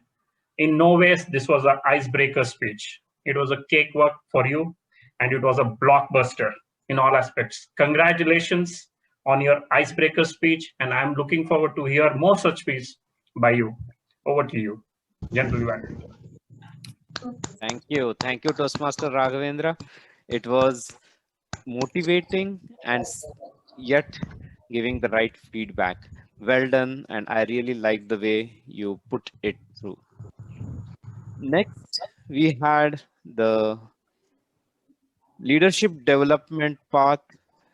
in no ways this was an icebreaker speech. It was a cakewalk for you, and it was a blockbuster in all aspects. Congratulations on your icebreaker speech, and I'm looking forward to hear more such speech by you. Over to you, General Evaluator. Thank you, Toastmaster Raghavendra. It was motivating and yet giving the right feedback. Well done, and I really like the way you put it through. Next, we had the Leadership Development Path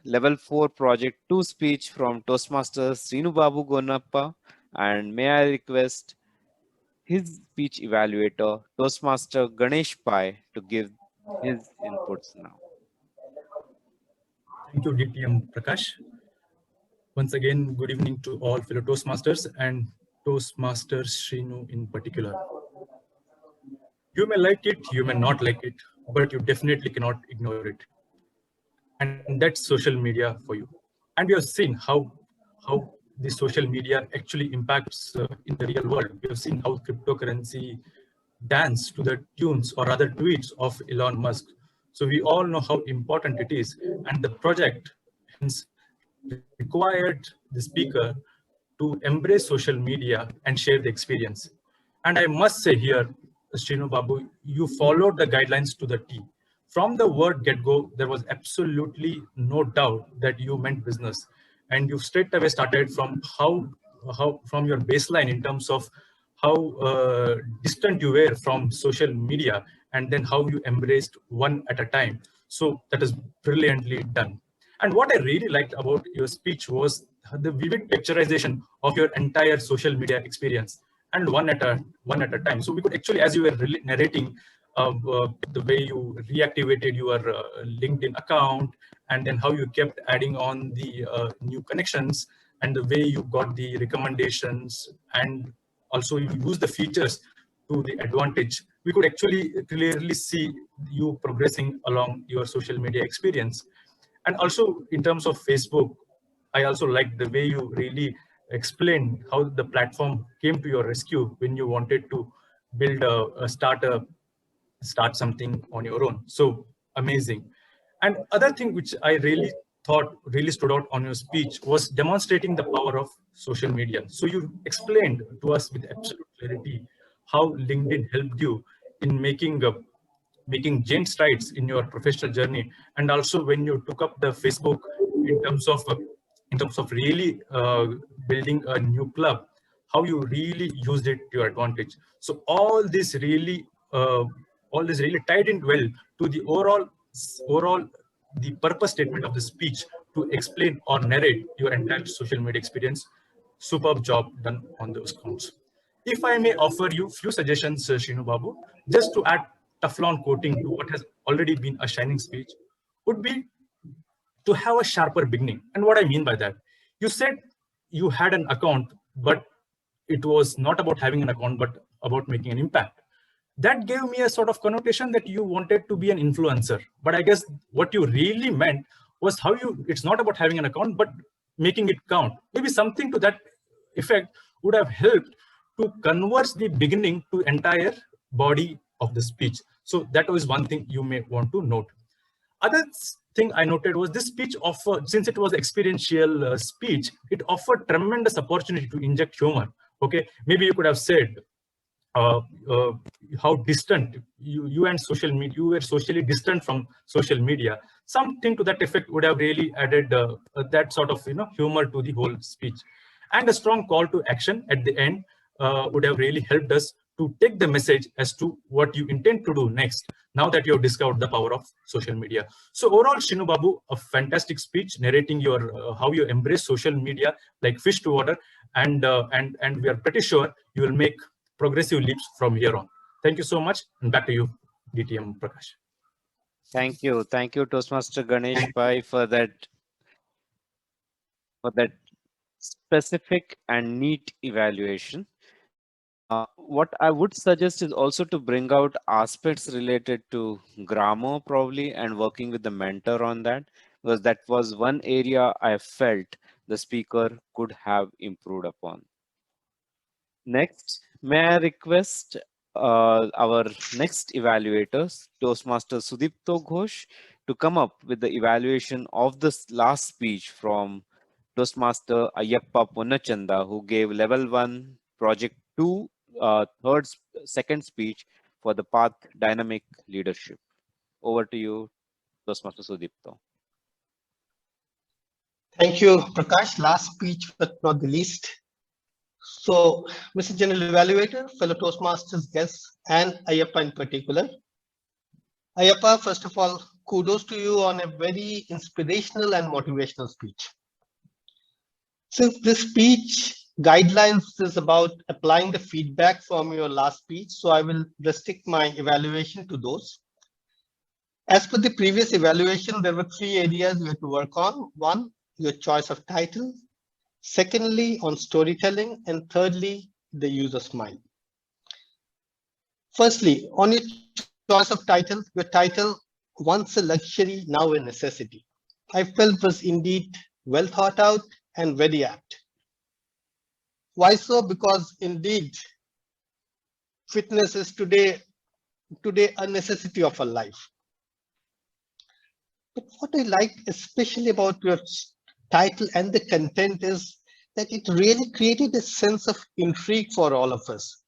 Level 4 Project 2 speech from Toastmaster Srinu Gonappa, and may I request his speech evaluator, Toastmaster Ganesh Pai, to give his inputs now. Thank you, DTM Prakash. Once again, good evening to all fellow Toastmasters and Toastmaster Srinu in particular. You may like it, you may not like it, but you definitely cannot ignore it. And that's social media for you. And we have seen how the social media actually impacts in the real world. We have seen how cryptocurrency dance to the tunes or other tweets of Elon Musk. So we all know how important it is, and the project hence required the speaker to embrace social media and share the experience. And I must say here, Srinu Babu, you followed the guidelines to the T. From the word get-go, there was absolutely no doubt that you meant business. And you straight away started from from your baseline in terms of how distant you were from social media, and then how you embraced one at a time. So that is brilliantly done. And what I really liked about your speech was the vivid picturization of your entire social media experience, and one at a time. So we could actually, as you were really narrating, the way you reactivated your LinkedIn account, and then how you kept adding on the new connections, and the way you got the recommendations, and also you use the features to the advantage. We could actually clearly see you progressing along your social media experience. And also in terms of Facebook, I also like the way you really explained how the platform came to your rescue when you wanted to build a start something on your own. So amazing. And other thing which I really thought really stood out on your speech was demonstrating the power of social media. So you explained to us with absolute clarity how LinkedIn helped you in making giant strides in your professional journey, and also when you took up the Facebook in terms of really building a new club, how you really used it to your advantage. So all this really tied in well to the overall the purpose statement of the speech, to explain or narrate your entire social media experience. Superb job done on those counts. If I may offer you few suggestions, Srinu Babu, just to add Teflon coating to what has already been a shining speech, would be to have a sharper beginning. And what I mean by that, you said you had an account, but it was not about having an account, but about making an impact. That gave me a sort of connotation that you wanted to be an influencer. But I guess what you really meant was it's not about having an account, but making it count. Maybe something to that effect would have helped to converge the beginning to entire body of the speech. So that was one thing you may want to note. Other thing I noted was this speech offered, since it was experiential speech, it offered tremendous opportunity to inject humor. Okay, maybe you could have said how distant you and social media, you were socially distant from social media. Something to that effect would have really added that sort of humor to the whole speech. And a strong call to action at the end would have really helped us to take the message as to what you intend to do next, now that you have discovered the power of social media. So overall, Srinu Babu, a fantastic speech narrating your how you embrace social media like fish to water, and we are pretty sure you will make progressive leaps from here on. Thank you so much, and back to you, DTM Prakash. Thank you, Toastmaster Ganesh Pai, for that specific and neat evaluation. What I would suggest is also to bring out aspects related to grammar probably, and working with the mentor on that, because that was one area I felt the speaker could have improved upon. Next, may I request our next evaluators, Toastmaster Sudipto Ghosh, to come up with the evaluation of this last speech from Toastmaster Ayyappa Ponnachanda, who gave level 1, project 2, second speech for the path dynamic leadership. Over to you, Toastmaster Sudipto. Thank you, Prakash. Last speech, but not the least. So, Mr. General Evaluator, fellow Toastmasters guests, and Ayyappa in particular. Ayyappa, first of all, kudos to you on a very inspirational and motivational speech. Since this speech guidelines is about applying the feedback from your last speech, so I will restrict my evaluation to those. As per the previous evaluation, there were 3 areas you had to work on. 1, your choice of title. Secondly, on storytelling. And thirdly, the use of smile. Firstly, on your choice of title, your title, once a luxury, now a necessity, I felt was indeed well thought out and very apt. Why so? Because indeed, fitness is today a necessity of our life. But what I like especially about your title and the content is that it really created a sense of intrigue for all of us.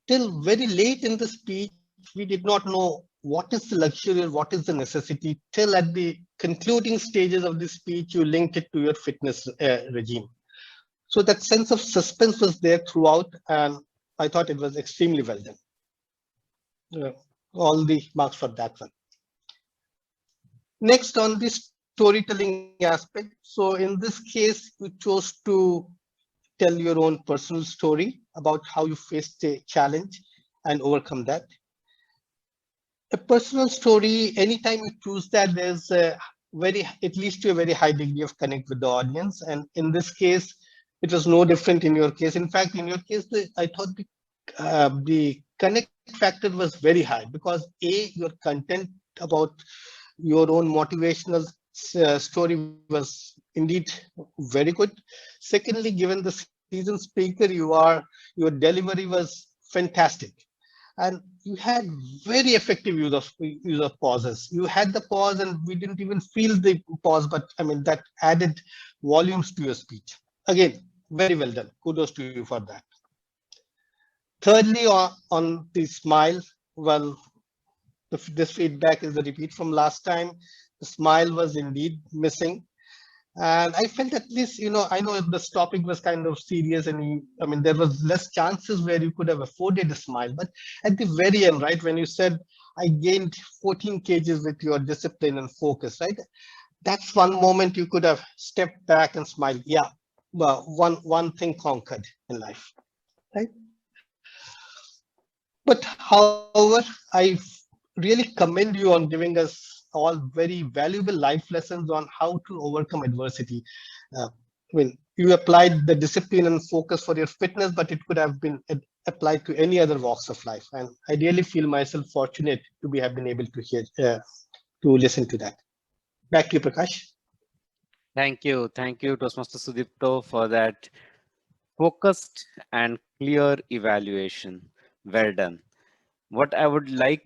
Till very late in the speech, we did not know what is the luxury or what is the necessity. Till at the concluding stages of the speech, you linked it to your fitness regime. So that sense of suspense was there throughout, and I thought it was extremely well done. All the marks for that one. Next, on the storytelling aspect. So in this case, you chose to tell your own personal story about how you faced a challenge and overcome that. A personal story, anytime you choose that, there's a it leads to a very high degree of connect with the audience. And in this case, it was no different in your case. In fact, in your case, I thought the connect factor was very high because your content about your own motivational story was indeed very good. Secondly, given the seasoned speaker you are, your delivery was fantastic. And you had very effective use of pauses. You had the pause and we didn't even feel the pause, but I mean, that added volumes to your speech. Again, very well done. Kudos to you for that. Thirdly, on the smile, well, this feedback is the repeat from last time. The smile was indeed missing. And I felt at least, I know this topic was kind of serious and I mean, there was less chances where you could have afforded a smile. But at the very end, right, when you said, I gained 14 kgs with your discipline and focus, right? That's one moment you could have stepped back and smiled. Yeah, well, one thing conquered in life, right? But however, I really commend you on giving us all very valuable life lessons on how to overcome adversity. You applied the discipline and focus for your fitness, but it could have been applied to any other walks of life. And I really feel myself fortunate to have been able to hear, to listen to that. Back to you, Prakash. Thank you, Toastmaster Sudipto, for that focused and clear evaluation. Well done. What I would like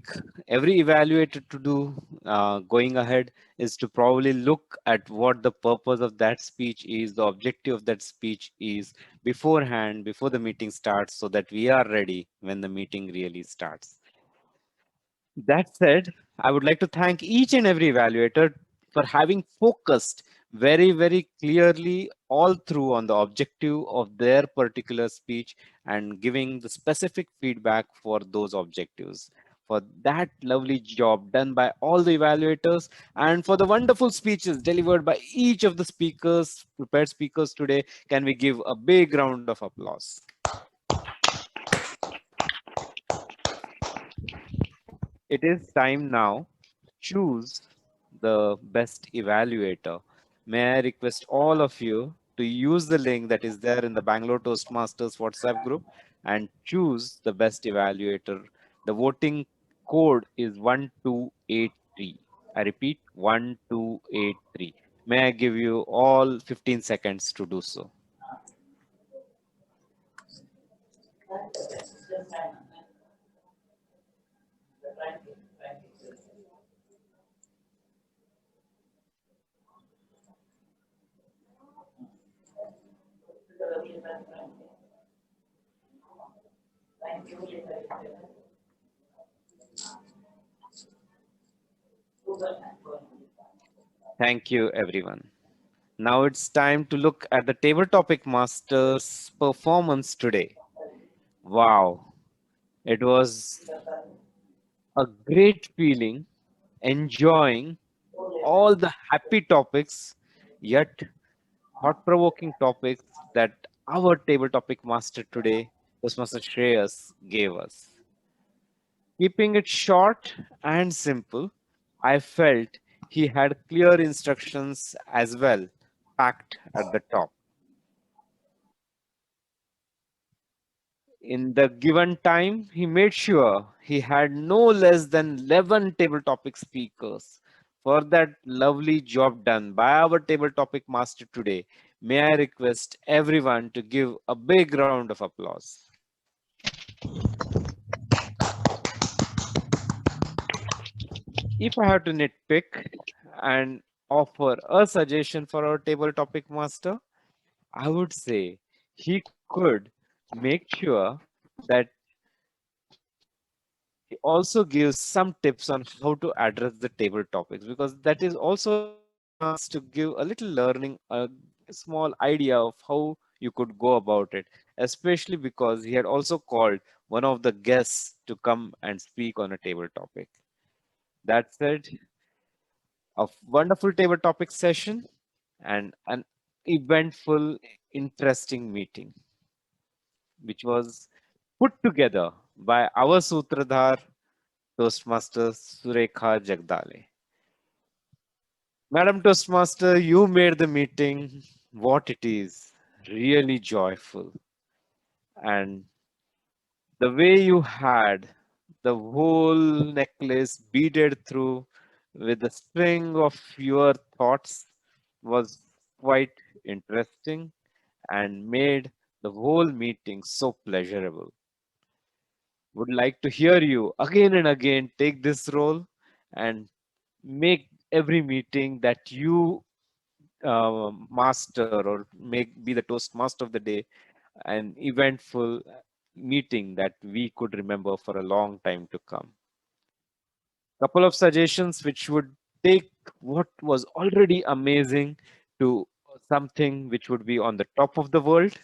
every evaluator to do going ahead is to probably look at what the purpose of that speech is, the objective of that speech is beforehand, before the meeting starts, so that we are ready when the meeting really starts. That said, I would like to thank each and every evaluator for having focused very, very clearly all through on the objective of their particular speech and giving the specific feedback for those objectives. For that lovely job done by all the evaluators and for the wonderful speeches delivered by each of the speakers, prepared speakers today, can we give a big round of applause? It is time now to choose the best evaluator. May I request all of you to use the link that is there in the Bangalore Toastmasters WhatsApp group and choose the best evaluator. The voting code is 1283. I repeat, 1283. May I give you all 15 seconds to do so. Thank you, everyone. Now it's time to look at the Table Topic Masters performance today. Wow, it was a great feeling enjoying all the happy topics, yet thought-provoking topics that our Table Topic Master today, Toastmaster Shreyas, gave us. Keeping it short and simple, I felt he had clear instructions as well, packed at the top. In the given time, he made sure he had no less than 11 table topic speakers. For that lovely job done by our table topic master today, may I request everyone to give a big round of applause. If I have to nitpick and offer a suggestion for our table topic master, I would say he could make sure that he also gives some tips on how to address the table topics, because that is also a chance to give a little learning, a small idea of how you could go about it, especially because he had also called one of the guests to come and speak on a table topic. That said, a wonderful table topic session and an eventful, interesting meeting, which was put together by our Sutradhar, Toastmaster Surekha Jagdale. Madam Toastmaster, you made the meeting what it is, really joyful. And the way you had the whole necklace beaded through with a string of your thoughts was quite interesting and made the whole meeting so pleasurable. Would like to hear you again and again take this role and make every meeting that you master or make be the Toastmaster of the day an eventful meeting that we could remember for a long time to come. Couple of suggestions which would take what was already amazing to something which would be on the top of the world.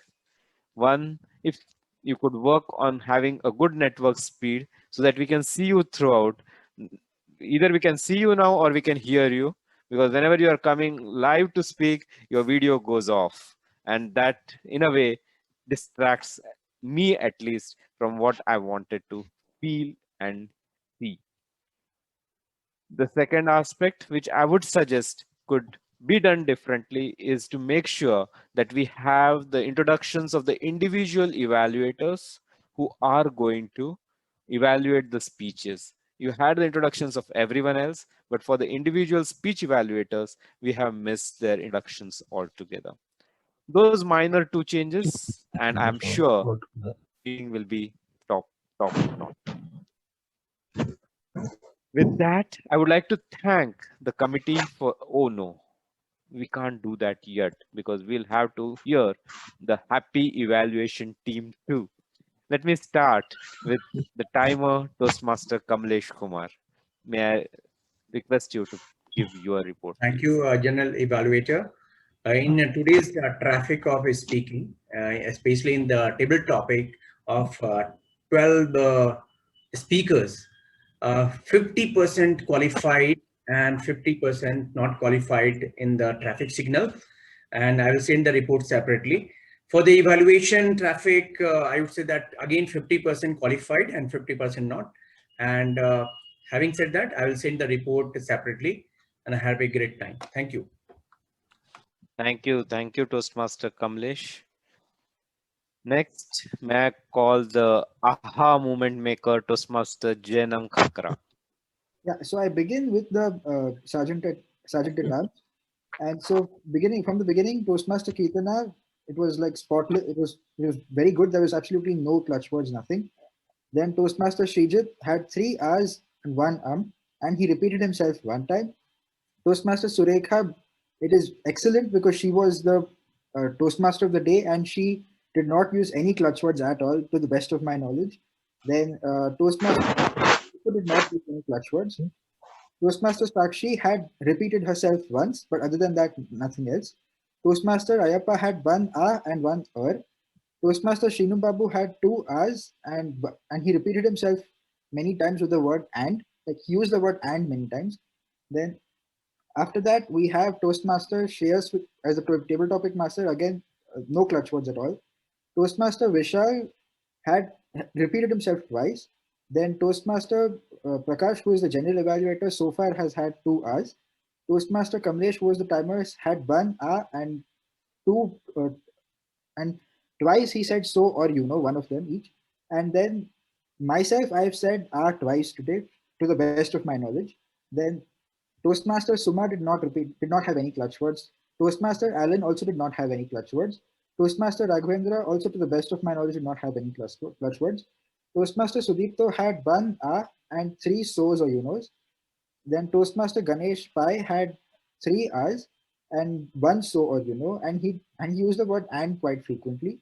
One, if you could work on having a good network speed so that we can see you throughout. Either we can see you now or we can hear you, because whenever you are coming live to speak, your video goes off. And that, in a way, distracts me at least from what I wanted to feel and see. The second aspect, which I would suggest could be done differently, is to make sure that we have the introductions of the individual evaluators who are going to evaluate the speeches. You had the introductions of everyone else, but for the individual speech evaluators, we have missed their introductions altogether. Those minor two changes, and I'm sure meeting will be top notch. With that, I would like to thank the committee for, oh no, we can't do that yet because we'll have to hear the happy evaluation team too. Let me start with the timer Toastmaster Kamlesh Kumar. May I request you to give your report, Thank please? you, General Evaluator. In today's traffic of speaking, especially in the table topic of 12 speakers, 50% qualified and 50% not qualified in the traffic signal. And I will send the report separately. For the evaluation traffic, I would say that again 50% qualified and 50% not. And having said that, I will send the report separately and have a great time. Thank you. Thank you, Toastmaster Kamlesh. Next, may I call the aha movement maker Toastmaster Jenam Khakra. Yeah, so I begin with the sergeant at arms, and so from the beginning, Toastmaster Kirtana, it was like spotless. It was very good. There was absolutely no clutch words, nothing. Then Toastmaster Srijit had 3 R's and 1 and he repeated himself 1 time. Toastmaster Surekha, it is excellent because she was the Toastmaster of the day and she did not use any clutch words at all, to the best of my knowledge. Then Toastmaster did not use any clutch words. Toastmaster Sakshi had repeated herself once, but other than that, nothing else. Toastmaster Ayappa had 1 A and 1 Toastmaster Srinu Babu had 2 R's and he repeated himself many times with the word and, like he used the word and many times. Then after that, we have Toastmaster Shreyas as a table topic master. Again, no clutch words at all. Toastmaster Vishal had repeated himself twice. Then Toastmaster Prakash, who is the general evaluator, so far has had 2 R's. Toastmaster Kamlesh, who was the timer, had 1 A and 2 and twice he said so or one of them each. And then myself, I've said twice today, to the best of my knowledge. Then Toastmaster Suma did not have any clutch words. Toastmaster Alan also did not have any clutch words. Toastmaster Raghavendra also, to the best of my knowledge, did not have any clutch words. Toastmaster Sudipto had one and 3 so's or you-knows. Then Toastmaster Ganesh Pai had 3 R's and 1 so or you-know, and he used the word and quite frequently.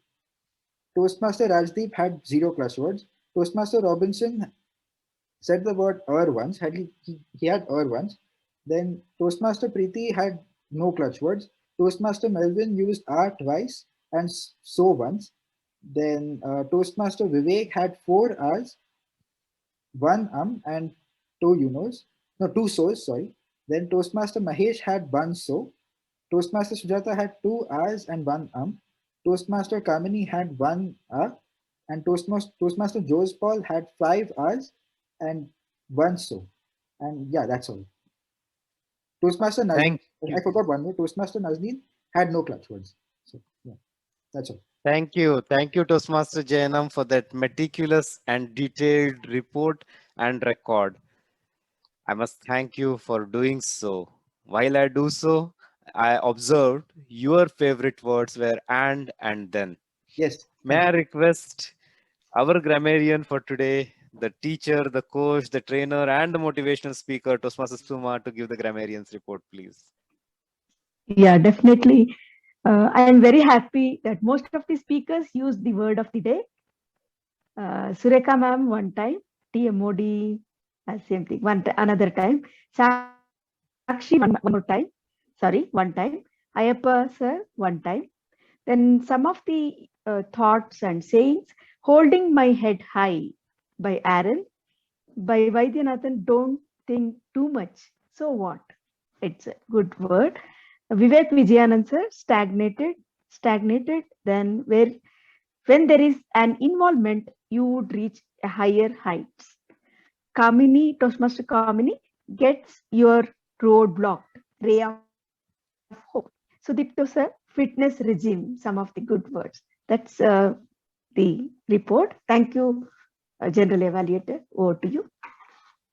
Toastmaster Rajdeep had 0 clutch words. Toastmaster Robinson said the word once, he had once. Then Toastmaster Preeti had no clutch words. Toastmaster Melvin used twice and so once. Then Toastmaster Vivek had 4 R's, 1 and 2 you-knows. No, 2 so's, sorry. Then Toastmaster Mahesh had 1 so. Toastmaster Sujata had 2 R's and 1 Toastmaster Kamini had 1 and Toastmaster Jose Paul had 5 R's and 1 so. And yeah, that's all. Toastmaster Nazneen, I forgot one more. Toastmaster Nazneen had no clutch words. So yeah, that's all. Thank you, Toastmaster Jayanam, for that meticulous and detailed report and record. I must thank you for doing so. While I do so, I observed your favorite words were and then. Yes. May I request our grammarian for today, the teacher, the coach, the trainer, and the motivational speaker, Toastmaster Suma, to give the grammarian's report, please. Yeah, definitely. I am very happy that most of the speakers use the word of the day. Sureka ma'am one time, TMOD, same thing, another time. Sakshi one more time, one time. Ayappa sir one time. Then some of the thoughts and sayings, holding my head high by Aaron, by Vaidyanathan, don't think too much. So what? It's a good word. Vivek Vijayanand sir, stagnated. Then when there is an involvement, you would reach a higher heights. Kamini, Toastmaster Kamini, gets your road blocked. Ray of hope. Sudipto sir, fitness regime, some of the good words. That's the report. Thank you, General Evaluator. Over to you.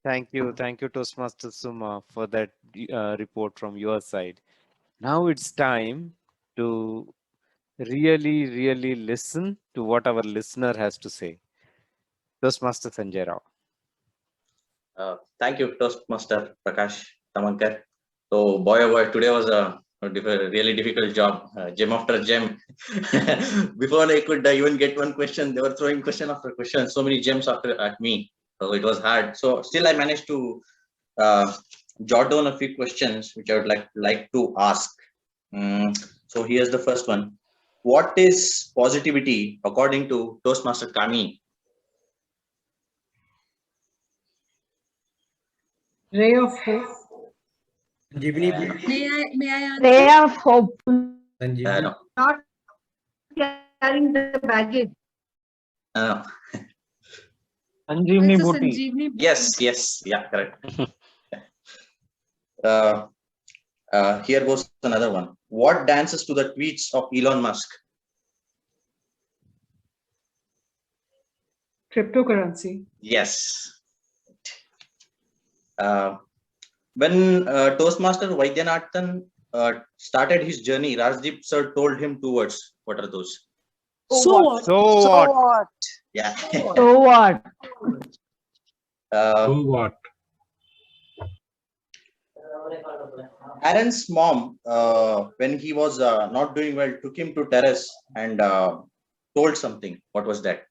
Thank you, Toastmaster Suma, for that report from your side. Now it's time to really listen to what our listener has to say. Toastmaster Sanjay Rao. Thank you, Toastmaster Prakash Tamhankar. So, boy, oh boy, today was a really difficult job, gem after gem. Before I could even get one question, they were throwing question after question, so many gems at me. So it was hard. So still I managed to jot down a few questions which I would like to ask. So here's the first one. What is positivity according to Toastmaster Kami? Ray of hope. May I answer? Ray of hope. No. Not carrying the baggage. No. Sanjeevni It's a Booty. Sanjeevni Booty. Yes, yeah, correct. Here goes another one. What dances to the tweets of Elon Musk? Cryptocurrency. Yes. When Toastmaster Vaidyanathan started his journey, Rajdeep sir told him 2 words. What are those? So what? So what? Yeah. So what? So what? Aaron's mom, when he was not doing well, took him to terrace and told something. What was that?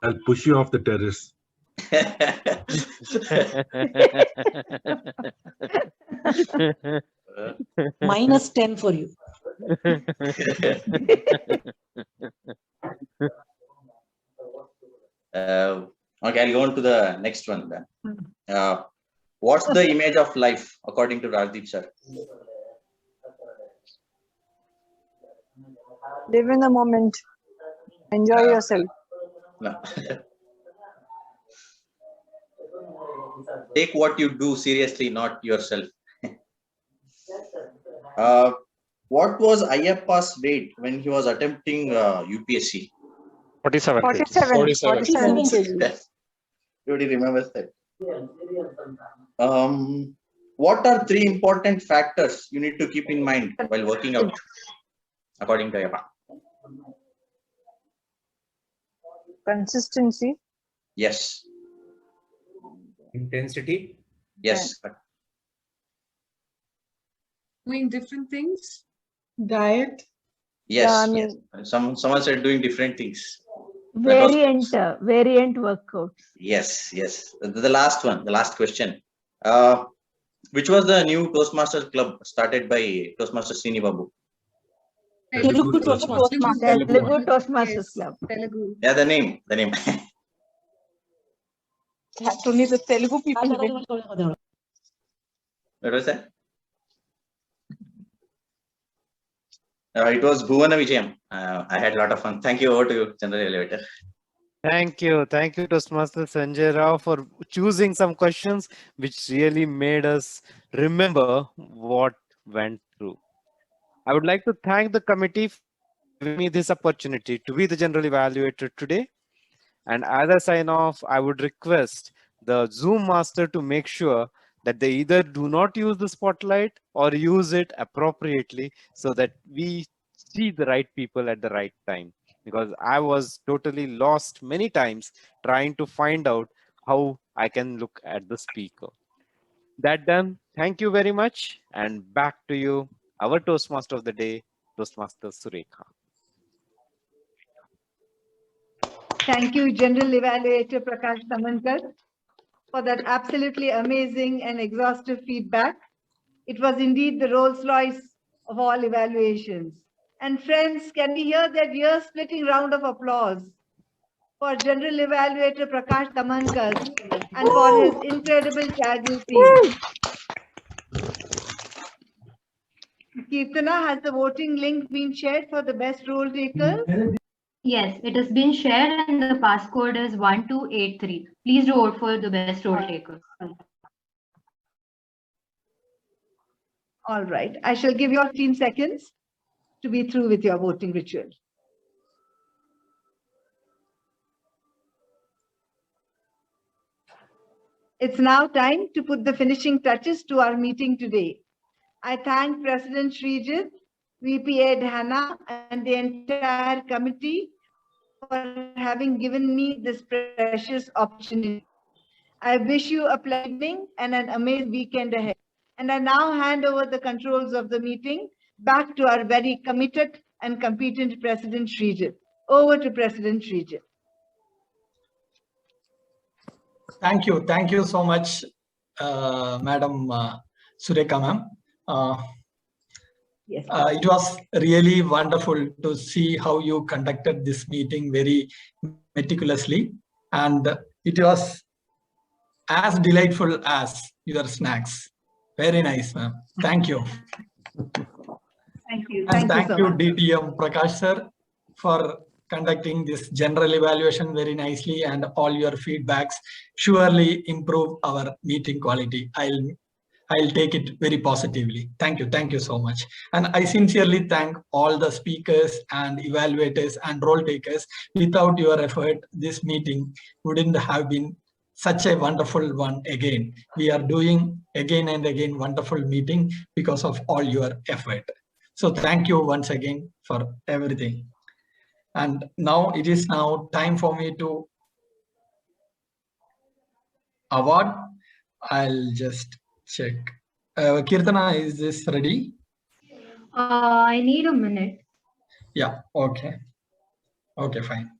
I'll push you off the terrace. -10 for you. Okay, I'll go on to the next one then. What's the image of life according to Rajdeep sir? Live in the moment. Enjoy yourself. No. Take what you do seriously, not yourself. What was Ayyappa's weight when he was attempting UPSC? 47 kgs. 47 kg. Everybody remembers that. What are 3 important factors you need to keep in mind while working out, according to Ayappa? Consistency. Yes. Intensity. Yes. Doing different things. Diet. Yes. Yeah, I Yes. mean, Someone said doing different things. That was Variant workouts. yes. Yes. The last one, the last question. Which was the new Toastmasters Club started by Toastmaster Srini Babu? Telugu Toastmasters. Telugu Toastmasters Yes, Club. Telugu. Yeah, the name. to need the Telugu people. What was that? It was Bhuvana Vijayam. I had a lot of fun. Thank you. Over to you, General Elevator. Thank you, Toastmaster Sanjay Rao, for choosing some questions which really made us remember what went through. I would like to thank the committee for giving me this opportunity to be the general evaluator today. And as I sign off, I would request the Zoom master to make sure that they either do not use the spotlight or use it appropriately so that we see the right people at the right time. Because I was totally lost many times trying to find out how I can look at the speaker. That done, thank you very much. And back to you, our Toastmaster of the day, Toastmaster Surekha. Thank you, General Evaluator Prakash Tamhankar, for that absolutely amazing and exhaustive feedback. It was indeed the Rolls-Royce of all evaluations. And friends, can we hear that ear-splitting round of applause for General Evaluator Prakash Tamhankar and for his incredible casual team. Kirtana, has the voting link been shared for the best role taker? Yes, it has been shared and the passcode is 1283. Please do vote for the best role taker. All right, I shall give you 15 seconds to be through with your voting ritual. It's now time to put the finishing touches to our meeting today. I thank President Srijit, VPA Dhana, and the entire committee for having given me this precious opportunity. I wish you a pleasant evening and an amazing weekend ahead. And I now hand over the controls of the meeting back to our very committed and competent President Srijit. Over to President Srijit. Thank you so much, Madam Surekha ma'am. Yes. It was really wonderful to see how you conducted this meeting very meticulously, and it was as delightful as your snacks. Very nice, ma'am. Thank you. Thank you. And thank you, so much. DTM Prakash sir, for conducting this general evaluation very nicely, and all your feedbacks surely improve our meeting quality. I'll take it very positively. Thank you so much. And I sincerely thank all the speakers and evaluators and role takers. Without your effort, this meeting wouldn't have been such a wonderful one again. We are doing again and again wonderful meeting because of all your effort. So thank you once again for everything. And now it is now time for me to award. I'll just check. Kirtana, is this ready? I need a minute. Yeah, okay. Okay, fine.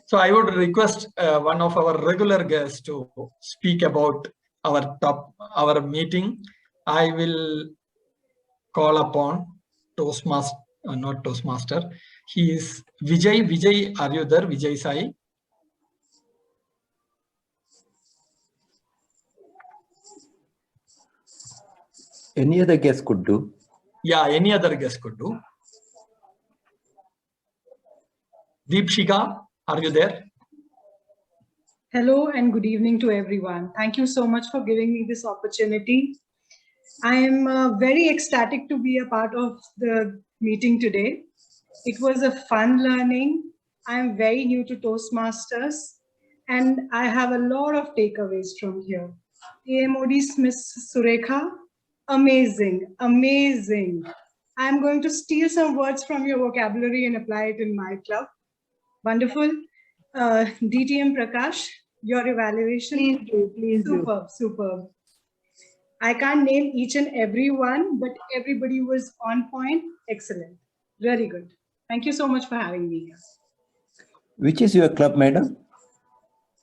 So I would request one of our regular guests to speak about our meeting. I will call upon Toastmaster, not Toastmaster. He is Vijay. Vijay, are you there? Vijay Sai. Any other guest could do. Yeah, any other guest could do. Deepshika, are you there? Hello and good evening to everyone. Thank you so much for giving me this opportunity. I am very ecstatic to be a part of the meeting today. It was a fun learning I am very new to Toastmasters and I have a lot of takeaways from here. TMOD's Miss Surekha, amazing, amazing. I'm going to steal some words from your vocabulary and apply it in my club. Wonderful. DTM Prakash, your evaluation. Please do. Superb, superb. I can't name each and every one, but everybody was on point. Excellent. Really good. Thank you so much for having me here. Which is your club, madam?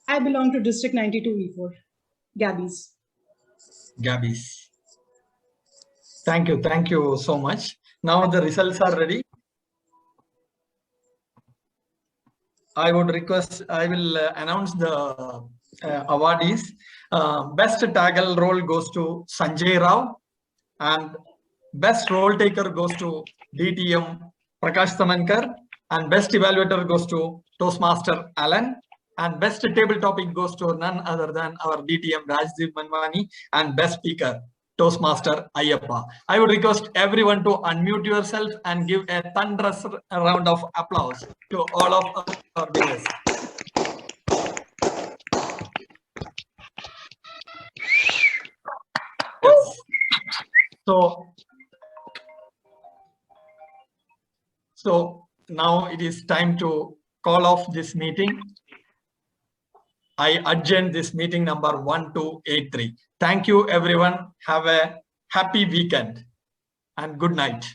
I belong to District 92E4, Gabby's. Gabby's. Thank you so much. Now the results are ready. I would request, I will announce the awardees. Best taggle role goes to Sanjay Rao, and best role taker goes to DTM Prakash Tamhankar, and best evaluator goes to Toastmaster Alan, and best table topic goes to none other than our DTM Rajdeep Manwani, and best speaker Toastmaster Ayyappa. I would request everyone to unmute yourself and give a thunderous round of applause to all of our viewers. Yes. So now it is time to call off this meeting. I adjourn this meeting number 1283. Thank you, everyone. Have a happy weekend and good night.